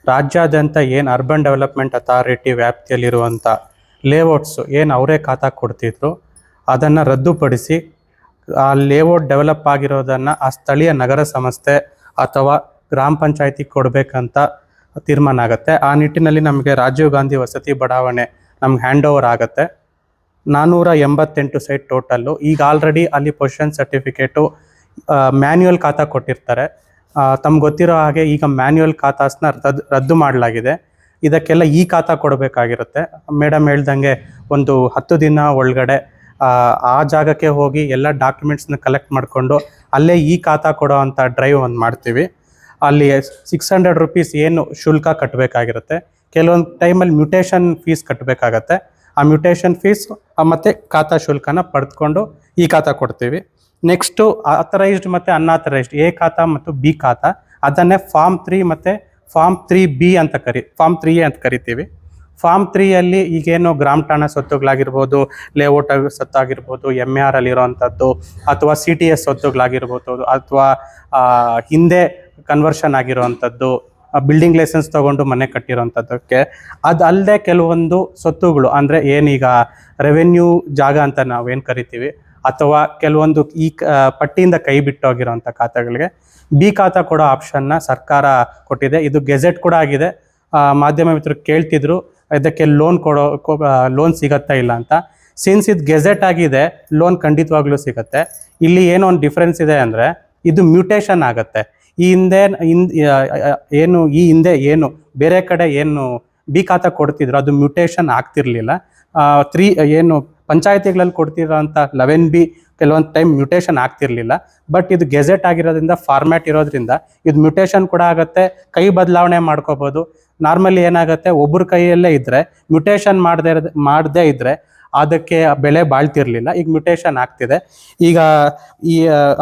ರಾಜ್ಯಾದ್ಯಂತ ಏನು ಅರ್ಬನ್ ಡೆವಲಪ್ಮೆಂಟ್ ಅಥಾರಿಟಿ ವ್ಯಾಪ್ತಿಯಲ್ಲಿರುವಂಥ ಲೇಔಟ್ಸು ಏನು ಅವರೇ ಖಾತಾ ಕೊಡ್ತಿದ್ರು ಅದನ್ನು ರದ್ದುಪಡಿಸಿ ಆ ಲೇಔಟ್ ಡೆವಲಪ್ ಆಗಿರೋದನ್ನು ಆ ಸ್ಥಳೀಯ ನಗರ ಸಂಸ್ಥೆ ಅಥವಾ ಗ್ರಾಮ ಪಂಚಾಯತಿ ಕೊಡಬೇಕಂತ ತೀರ್ಮಾನ ಆಗುತ್ತೆ. ಆ ನಿಟ್ಟಿನಲ್ಲಿ ನಮಗೆ ರಾಜೀವ್ ಗಾಂಧಿ ವಸತಿ ಬಡಾವಣೆ ನಮ್ಗೆ ಹ್ಯಾಂಡ್ ಓವರ್ ಆಗುತ್ತೆ. 488 ಸೈಟ್ ಟೋಟಲ್ಲು. ಈಗ ಆಲ್ರೆಡಿ ಅಲ್ಲಿ ಪೊಸಿಷನ್ ಸರ್ಟಿಫಿಕೇಟು ಮ್ಯಾನ್ಯುಯಲ್ ಖಾತಾ ಕೊಟ್ಟಿರ್ತಾರೆ. ತಮ್ಗೆ ಗೊತ್ತಿರೋ ಹಾಗೆ ಈಗ ಮ್ಯಾನ್ಯುಯಲ್ ಖಾತಾಸ್ನ ರದ್ದು ಮಾಡಲಾಗಿದೆ. ಇದಕ್ಕೆಲ್ಲ ಈ ಖಾತಾ ಕೊಡಬೇಕಾಗಿರುತ್ತೆ. ಮೇಡಮ್ ಹೇಳ್ದಂಗೆ ಒಂದು 10 ದಿನ ಒಳಗಡೆ ಆ ಜಾಗಕ್ಕೆ ಹೋಗಿ ಎಲ್ಲ ಡಾಕ್ಯುಮೆಂಟ್ಸ್ನ ಕಲೆಕ್ಟ್ ಮಾಡಿಕೊಂಡು ಅಲ್ಲೇ ಈ ಖಾತಾ ಕೊಡೋ ಅಂಥ ಡ್ರೈವ್ ಒಂದು ಮಾಡ್ತೀವಿ. ಅಲ್ಲಿ 600 ರುಪೀಸ್ ಏನು ಶುಲ್ಕ ಕಟ್ಟಬೇಕಾಗಿರುತ್ತೆ. ಕೆಲವೊಂದು ಟೈಮಲ್ಲಿ ಮ್ಯೂಟೇಷನ್ ಫೀಸ್ ಕಟ್ಟಬೇಕಾಗತ್ತೆ. ಆ ಮ್ಯೂಟೇಷನ್ ಫೀಸ್ ಮತ್ತು ಖಾತಾ ಶುಲ್ಕನ ಪಡೆದುಕೊಂಡು ಈ ಖಾತಾ ಕೊಡ್ತೀವಿ. ನೆಕ್ಸ್ಟು ಆಥರೈಸ್ಡ್ ಮತ್ತು ಅನ್ಆಥರೈಸ್ಡ್ ಎ ಖಾತಾ ಮತ್ತು ಬಿ ಖಾತಾ, ಅದನ್ನೇ ಫಾರ್ಮ್ 3 ಮತ್ತು ಫಾರ್ಮ್ 3B ಅಂತ ಫಾರ್ಮ್ 3A ಅಂತ ಕರಿತೀವಿ. ಫಾರ್ಮ್ 3ಯಲ್ಲಿ ಈಗೇನು ಗ್ರಾಮ ಠಾಣಾ ಸ್ವತ್ತುಗಳಾಗಿರ್ಬೋದು, ಲೇಔಟ್ ಸ್ವತ್ತಾಗಿರ್ಬೋದು, MAR ಅಲ್ಲಿರೋವಂಥದ್ದು, ಅಥವಾ CTS ಸ್ವತ್ತುಗಳಾಗಿರ್ಬೋದು, ಅಥವಾ ಹಿಂದೆ ಕನ್ವರ್ಷನ್ ಆಗಿರೋವಂಥದ್ದು, ಬಿಲ್ಡಿಂಗ್ ಲೈಸೆನ್ಸ್ ತೊಗೊಂಡು ಮನೆ ಕಟ್ಟಿರೋವಂಥದ್ದಕ್ಕೆ ಅದು ಅಲ್ಲದೆ ಕೆಲವೊಂದು ಸ್ವತ್ತುಗಳು ಅಂದರೆ ಏನೀಗ ರೆವೆನ್ಯೂ ಜಾಗ ಅಂತ ನಾವೇನು ಕರಿತೀವಿ, ಅಥವಾ ಕೆಲವೊಂದು ಈ ಪಟ್ಟಿಯಿಂದ ಕೈ ಬಿಟ್ಟೋಗಿರೋಂಥ ಖಾತೆಗಳಿಗೆ ಬಿ ಖಾತಾ ಕೊಡೋ ಆಪ್ಷನ್ನ ಸರ್ಕಾರ ಕೊಟ್ಟಿದೆ. ಇದು ಗೆಜೆಟ್ ಕೂಡ ಆಗಿದೆ. ಮಾಧ್ಯಮ ಮಿತ್ರರು ಕೇಳ್ತಿದ್ರು ಇದಕ್ಕೆ ಲೋನ್ ಸಿಗತ್ತಾ ಇಲ್ಲ ಅಂತ. ಸಿನ್ಸ್ ಇದು ಗೆಜೆಟ್ ಆಗಿದೆ, ಲೋನ್ ಖಂಡಿತವಾಗ್ಲೂ ಸಿಗುತ್ತೆ. ಇಲ್ಲಿ ಏನೋ ಒಂದು ಡಿಫ್ರೆನ್ಸ್ ಇದೆ ಅಂದರೆ ಇದು ಮ್ಯೂಟೇಷನ್ ಆಗುತ್ತೆ. ಈ ಹಿಂದೆ ಏನು ಬೇರೆ ಕಡೆ ಏನು ಬಿ ಖಾತಾ ಕೊಡ್ತಿದ್ರು ಅದು ಮ್ಯೂಟೇಷನ್ ಆಗ್ತಿರ್ಲಿಲ್ಲ. ಏನು ಪಂಚಾಯತಿಗಳಲ್ಲಿ ಕೊಡ್ತಿರೋಂಥ 11B ಕೆಲವೊಂದು ಟೈಮ್ ಮ್ಯೂಟೇಷನ್ ಆಗ್ತಿರ್ಲಿಲ್ಲ. ಬಟ್ ಇದು ಗೆಜೆಟ್ ಆಗಿರೋದ್ರಿಂದ, ಫಾರ್ಮ್ಯಾಟ್ ಇರೋದ್ರಿಂದ ಇದು ಮ್ಯೂಟೇಷನ್ ಕೂಡ ಆಗುತ್ತೆ, ಕೈ ಬದಲಾವಣೆ ಮಾಡ್ಕೋಬೋದು. ನಾರ್ಮಲಿ ಏನಾಗುತ್ತೆ, ಒಬ್ಬರ ಕೈಯಲ್ಲೇ ಇದ್ದರೆ ಮ್ಯೂಟೇಷನ್ ಮಾಡದೇ ಇದ್ದರೆ ಅದಕ್ಕೆ ಬೆಲೆ ಬಾಳ್ತಿರ್ಲಿಲ್ಲ. ಈಗ ಮ್ಯೂಟೇಷನ್ ಆಗ್ತಿದೆ. ಈಗ ಈ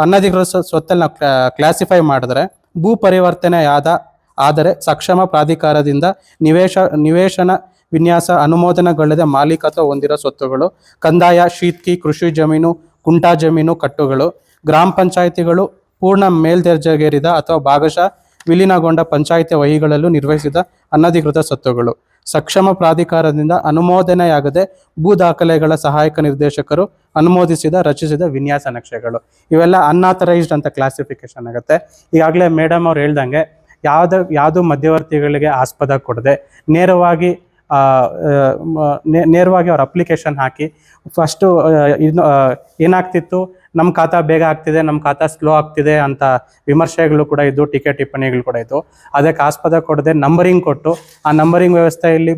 ಅನಧಿಕೃತ ಸ್ವತ್ತಲ್ಲಿ ನಾವು ಕ್ಲಾಸಿಫೈ ಮಾಡಿದ್ರೆ ಭೂ ಪರಿವರ್ತನೆ ಆದರೆ ಸಕ್ಷಮ ಪ್ರಾಧಿಕಾರದಿಂದ ನಿವೇಶನ ವಿನ್ಯಾಸ ಅನುಮೋದನೆಗೊಳ್ಳದೆ ಮಾಲೀಕತ್ವ ಹೊಂದಿರೋ ಸ್ವತ್ತುಗಳು, ಕಂದಾಯ, ಶೀತ್ಕಿ, ಕೃಷಿ ಜಮೀನು, ಕುಂಟಾ ಜಮೀನು, ಕಟ್ಟುಗಳು, ಗ್ರಾಮ ಪಂಚಾಯಿತಿಗಳು ಪೂರ್ಣ ಮೇಲ್ದರ್ಜೆಗೇರಿದ ಅಥವಾ ಭಾಗಶಃ ವಿಲೀನಗೊಂಡ ಪಂಚಾಯಿತಿ ವಹಿಗಳಲ್ಲೂ ನಿರ್ವಹಿಸಿದ ಅನಧಿಕೃತ ಸ್ವತ್ತುಗಳು, ಸಕ್ಷಮ ಪ್ರಾಧಿಕಾರದಿಂದ ಅನುಮೋದನೆಯಾಗದೆ ಭೂ ದಾಖಲೆಗಳ ಸಹಾಯಕ ನಿರ್ದೇಶಕರು ಅನುಮೋದಿಸಿದ ರಚಿಸಿದ ವಿನ್ಯಾಸ ನಕ್ಷೆಗಳು, ಇವೆಲ್ಲ ಅನ್ಆಥರೈಸ್ಡ್ ಅಂತ ಕ್ಲಾಸಿಫಿಕೇಶನ್ ಆಗುತ್ತೆ. ಈಗಾಗಲೇ ಮೇಡಮ್ ಅವ್ರು ಹೇಳ್ದಂಗೆ ಯಾವುದು ಮಧ್ಯವರ್ತಿಗಳಿಗೆ ಆಸ್ಪದ ಕೊಡದೆ ನೇರವಾಗಿ ಅವ್ರ ಅಪ್ಲಿಕೇಶನ್ ಹಾಕಿ ಫಸ್ಟು ಏನಾಗ್ತಿತ್ತು, ನಮ್ಮ ಖಾತಾ ಬೇಗ ಆಗ್ತಿದೆ, ನಮ್ಮ ಖಾತಾ ಸ್ಲೋ ಆಗ್ತಿದೆ ಅಂತ ವಿಮರ್ಶೆಗಳು ಕೂಡ ಇದ್ದು, ಟೀಕೆ ಟಿಪ್ಪಣಿಗಳು ಕೂಡ ಇದ್ದು. ಅದಕ್ಕೆ ಆಸ್ಪದ ಕೊಡದೆ ನಂಬರಿಂಗ್ ಕೊಟ್ಟು ಆ ನಂಬರಿಂಗ್ ವ್ಯವಸ್ಥೆಯಲ್ಲಿ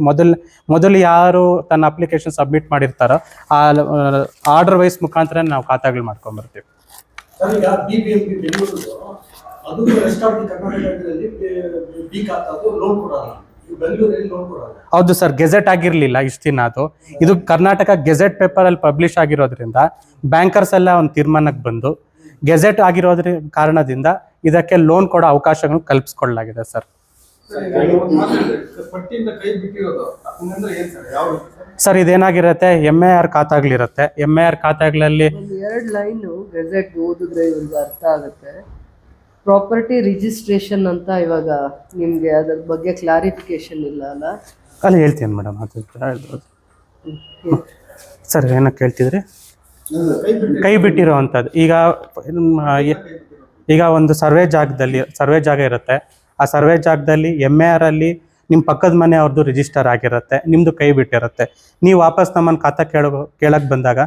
ಮೊದಲು ಯಾರು ತನ್ನ ಅಪ್ಲಿಕೇಶನ್ ಸಬ್ಮಿಟ್ ಮಾಡಿರ್ತಾರೋ ಆ ಆರ್ಡರ್ ವೈಸ್ ಮುಖಾಂತರ ನಾವು ಖಾತಾಗಳು ಮಾಡ್ಕೊಂಡ್ಬರ್ತೀವಿ. ಈಗ BBMP ಬೆಂಗಳೂರು ಅದು ರೆಸ್ಟ್ ಆಫ್ ದಿ ಕರ್ನಾಟಕದಲ್ಲಿ ಬಿ ಖಾತಾದು ಲೋನ್ ಕೊಡಲ್ಲ, ಬೆಂಗಳೂರಲ್ಲಿ ಲೋನ್ ಕೊಡಲ್ಲ. ಹೌದು ಸರ್, ಗೆಜೆಟ್ ಆಗಿರಲಿಲ್ಲ ಇಷ್ಟು ದಿನ. ಇದು ಕರ್ನಾಟಕ ಗೆಜೆಟ್ ಪೇಪರಲ್ಲಿ ಪಬ್ಲಿಷ್ ಆಗಿರೋದ್ರಿಂದ ಬ್ಯಾಂಕರ್ಸ್ ಎಲ್ಲ ಒಂದು ತೀರ್ಮಾನಕ್ಕೆ ಬಂದು ಗೆಜೆಟ್ ಆಗಿರೋದ್ರ ಕಾರಣದಿಂದ ಇದಕ್ಕೆ ಲೋನ್ ಕೊಡೋ ಅವಕಾಶಗಳನ್ನು ಕಲ್ಪಿಸ್ಕೊಳ್ಳಲಾಗಿದೆ ಸರ್. ಪಟ್ಟಿಯಿಂದ ಕೈ ಬಿಟ್ಟಿರೋದು ಅಂದ್ರೆ ಏನ್ ಸರ್? ಯಾವ ಸರ್ ಇದೇನಾಗಿರುತ್ತೆ, MAR ಖಾತಾಗಳಿರುತ್ತೆ. MAR ಖಾತಾಗಳಲ್ಲಿ 2 ಲೈನು ಗೆಜೆಟ್ ಓದಿದ್ರೆ ಇವ್ರಿಗೆ ಅರ್ಥ ಆಗುತ್ತೆ. ಪ್ರಾಪರ್ಟಿ ರಿಜಿಸ್ಟ್ರೇಷನ್ ಅಂತ ಇವಾಗ ನಿಮಗೆ ಅದ್ರ ಬಗ್ಗೆ ಕ್ಲಾರಿಫಿಕೇಶನ್ ಇಲ್ಲ ಅಲ್ಲ? ಅಲ್ಲಿ ಹೇಳ್ತೀನಿ ಮೇಡಮ್. ಅದು ಸರ್ ಏನಕ್ಕೆ ಹೇಳ್ತಿದ್ರಿ? ಕೈ ಬಿಟ್ಟಿರೋ ಅಂಥದ್ದು. ಈಗ ಒಂದು ಸರ್ವೆ ಜಾಗ ಇರುತ್ತೆ. ಆ ಸರ್ವೆ ಜಾಗದಲ್ಲಿ MAR ಅಲ್ಲಿ ನಿಮ್ಮ ಪಕ್ಕದ ಮನೆ ಅವ್ರದ್ದು ರಿಜಿಸ್ಟರ್ ಆಗಿರುತ್ತೆ, ನಿಮ್ಮದು ಕೈ ಬಿಟ್ಟಿರುತ್ತೆ. ನೀವು ವಾಪಸ್ ನಮ್ಮನ್ನು ಖಾತಾ ಕೇಳಕ್ಕೆ ಬಂದಾಗ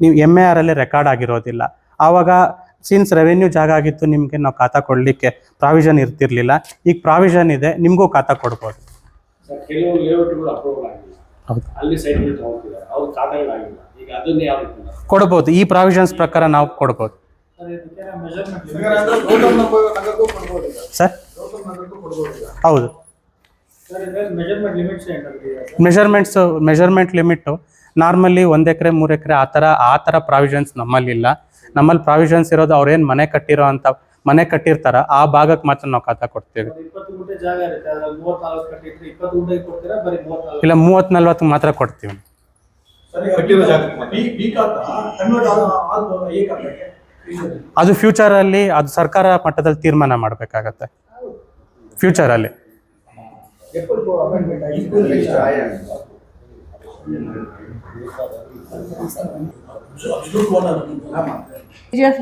ನೀವು MAR ಅಲ್ಲಿ ರೆಕಾರ್ಡ್ ಆಗಿರೋದಿಲ್ಲ. ಆವಾಗ ಸಿನ್ಸ್ ರೆವೆನ್ಯೂ ಜಾಗ ಆಗಿತ್ತು, ನಿಮಗೆ ನಾವು ಖಾತಾ ಕೊಡಲಿಕ್ಕೆ ಪ್ರಾವಿಷನ್ ಇರ್ತಿರ್ಲಿಲ್ಲ. ಈಗ ಪ್ರಾವಿಷನ್ ಇದೆ, ನಿಮಗೂ ಖಾತಾ ಕೊಡ್ಬೋದು. ಸರ್ ಕೆಲವು ಲೇಔಟ್ಗಳು ಅಪ್ರೂವಲ್ ಆಗಿಲ್ಲ, ಹೌದು. ಅಲ್ಲಿ ಸೈಟ್ಗಳು ತಗೊಳ್ತಿದ್ದಾರೆ, ಅವ್ರ ಖಾತೆಗಳಾಗಿಲ್ಲ. ಈಗ ಅದನ್ನೇ ಯಾವ ರೀತಿ ಮಾಡ್ತಾರೆ? ಕೊಡ್ಬೋದು, ಈ ಪ್ರಾವಿಷನ್ಸ್ ಪ್ರಕಾರ ನಾವು ಕೊಡ್ಬೋದು ನಗರ ಅಂದ್ರೆ ಗೌತಮ್ ನಗರಕ್ಕೂ ಕೊಡ್ಬೋದು ಈಗ. ಸರ್. ಗೌತಮ್ ನಗರಕ್ಕೂ ಕೊಡ್ಬೋದು ಈಗ. ಹೌದು. ಮೆಜರ್ಮೆಂಟ್ ಲಿಮಿಟು ನಾರ್ಮಲಿ 1 ಎಕರೆ 3 ಎಕರೆ ಆ ಥರ ಪ್ರಾವಿಷನ್ಸ್ ನಮ್ಮಲ್ಲಿ ಇಲ್ಲ. ನಮ್ಮಲ್ಲಿ ಪ್ರಾವಿಷನ್ಸ್ ಇರೋದು ಅವ್ರೇನು ಮನೆ ಕಟ್ಟಿರ್ತಾರ ಆ ಭಾಗಕ್ಕೆ ಮಾತ್ರ ನಾವು ಖಾತಾ ಕೊಡ್ತೀವಿ. 20 ಗುಂಟೆ ಜಾಗ ಇರುತ್ತೆ, ಅದ್ರಲ್ಲಿ 34 ಕಟ್ಟಿದ್ರೆ 20 ಗುಂಟೆಗೆ ಕೊಡ್ತೀರಾ, ಬರೀ 34? ಇಲ್ಲ 30-40 ಮಾತ್ರ ಕೊಡ್ತೀವಿ. ಕಟ್ಟಿರೋ ಜಾಗಕ್ಕೆ ಬಿ ಖಾತಾ ಕನ್ವರ್ಟ್ ಆದ ಎ ಖಾತೆಗೆ ಅದು ಫ್ಯೂಚರಲ್ಲಿ ಅದು ಸರ್ಕಾರ ಮಟ್ಟದಲ್ಲಿ ತೀರ್ಮಾನ ಮಾಡಬೇಕಾಗತ್ತೆ. ಫ್ಯೂಚರಲ್ಲಿ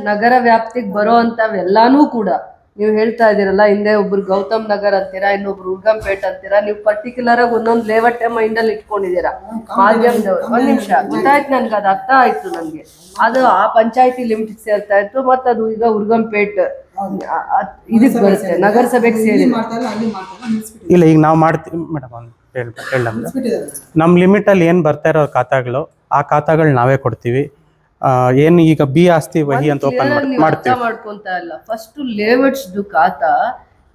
ನಗರ ವ್ಯಾಪ್ತಿಗೆ ಬರೋ ಅಂತವೆಲ್ಲಾನು ಕೂಡ ನೀವು ಹೇಳ್ತಾ ಇದೀರಲ್ಲ, ಹಿಂದೆ ಒಬ್ರು ಗೌತಮ್ ನಗರ್ ಅಂತೀರಾ, ಇನ್ನೊಬ್ರು ಉರ್ಗಂಪೇಟ್ ಅಂತೀರಾ, ನೀವು ಪರ್ಟಿಕ್ಯುಲರ್ ಆಗಿ ಒಂದೊಂದು ಲೇಔಟ್ ಮೈಂಡ್ ಅಲ್ಲಿ ಇಟ್ಕೊಂಡಿದ್ದೀರಾ. ಮಾಧ್ಯಮದವ್ರು ಒಂದ್ ನಿಮಿಷ ಗೊತ್ತಾಯ್ತು ನನ್ಗೆ, ಅದು ಅರ್ಥ ಆಯ್ತು ನನ್ಗೆ. ಅದು ಆ ಪಂಚಾಯತಿ ಲಿಮಿಟ್ ಸೇರ್ತಾ ಇತ್ತು, ಮತ್ತೆ ಅದು ಈಗ ಉರ್ಗಂಪೇಟ್ ಇದಕ್ಕೆ ಬರುತ್ತೆ, ನಗರಸಭೆಗೆ ಸೇರಿದೆ. ಇಲ್ಲ, ಈಗ ನಾವು ಮಾಡ್ತೀವಿ ಮೇಡಮ್. ನಮ್ಮ ಲಿಮಿಟಲ್ಲಿ ಏನು ಬರ್ತಾ ಇರೋ ಖಾತಾಗಳು ಆ ಖಾತಾಗಳು ನಾವೇ ಕೊಡ್ತೀವಿ. ಏನು ಈಗ ಬಿ ಆಸ್ತಿ ವಹಿ ಅಂತ ಓಪನ್ ಮಾಡ್ತೀವಿ. ಮಾಡ್ಕೊಂತ ಇಲ್ಲ, ಫಸ್ಟ್ ಲೇಔಟ್ಸ್ ಖಾತಾ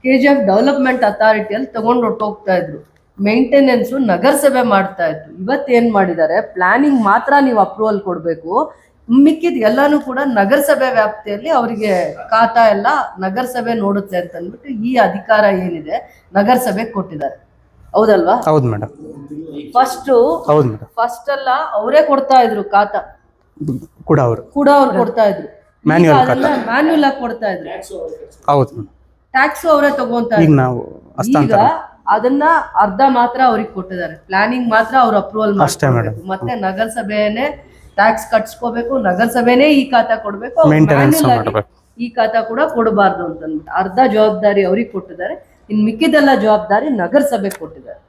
KGF ಡೆವಲಪ್ಮೆಂಟ್ ಅಥಾರಿಟಿಯಲ್ಲಿ ತಗೊಂಡು ಹೊಟ್ಟೋಗ್ತಾ ಇದ್ರು. ಮೇಂಟೆನೆನ್ಸ್ ನಗರಸಭೆ ಮಾಡ್ತಾ ಇತ್ತು. ಇವತ್ತೇನ್ ಮಾಡಿದ್ದಾರೆ, ಪ್ಲಾನಿಂಗ್ ಮಾತ್ರ ನೀವು ಅಪ್ರೂವಲ್ ಕೊಡ್ಬೇಕು, ಮಿಕ್ಕಿದ ಎಲ್ಲಾನು ಕೂಡ ನಗರಸಭೆ ವ್ಯಾಪ್ತಿಯಲ್ಲಿ ಅವರಿಗೆ ಖಾತಾ ಎಲ್ಲ ನಗರಸಭೆ ನೋಡುತ್ತೆ ಅಂತ ಅಂದ್ಬಿಟ್ಟು ಈ ಅಧಿಕಾರ ಏನಿದೆ ನಗರಸಭೆ ಕೊಟ್ಟಿದ್ದಾರೆ. ಹೌದಲ್ವಾ? ಹೌದು ಮೇಡಮ್. ಹೌದು ಮೇಡಮ್. ಫಸ್ಟ್ ಅಲ್ಲ ಅವರೇ ಕೊಡ್ತಾ ಇದ್ರು ಖಾತಾ ಕೂಡ ಅವ್ರು ಕೊಡ್ತಾ ಇದ್ರು, ಮ್ಯಾನ್ಯುಯಲ್ ಆಗಿ ಕೊಡ್ತಾ ಇದ್ರು. ಹೌದು. ಟ್ಯಾಕ್ಸ್ ಅವರೇ ತಗೊಂತ ಈಗ ನಾವು ಈಗ ಅದನ್ನ ಅರ್ಧ ಮಾತ್ರ ಅವ್ರಿಗೆ ಕೊಟ್ಟಿದ್ದಾರೆ, ಪ್ಲಾನಿಂಗ್ ಮಾತ್ರ ಅವ್ರು ಅಪ್ರೂವಲ್ ಮಾಡ್ಬೇಕು. ಮತ್ತೆ ನಗರಸಭೆನೇ ಟ್ಯಾಕ್ಸ್ ಕಟ್ಸ್ಕೋಬೇಕು, ನಗರಸಭೆನೇ ಈ ಖಾತಾ ಕೊಡ್ಬೇಕು, ಈ ಖಾತಾ ಕೂಡ ಕೊಡಬಾರ್ದು ಅಂತ ಅಂದ್ಬಿಟ್ಟು ಅರ್ಧ ಜವಾಬ್ದಾರಿ ಅವ್ರಿಗೆ ಕೊಟ್ಟಿದ್ದಾರೆ, ಇನ್ ಮಿಕ್ಕಿದೆಲ್ಲ ಜವಾಬ್ದಾರಿ ನಗರಸಭೆ ಕೊಟ್ಟಿದ್ದಾರೆ.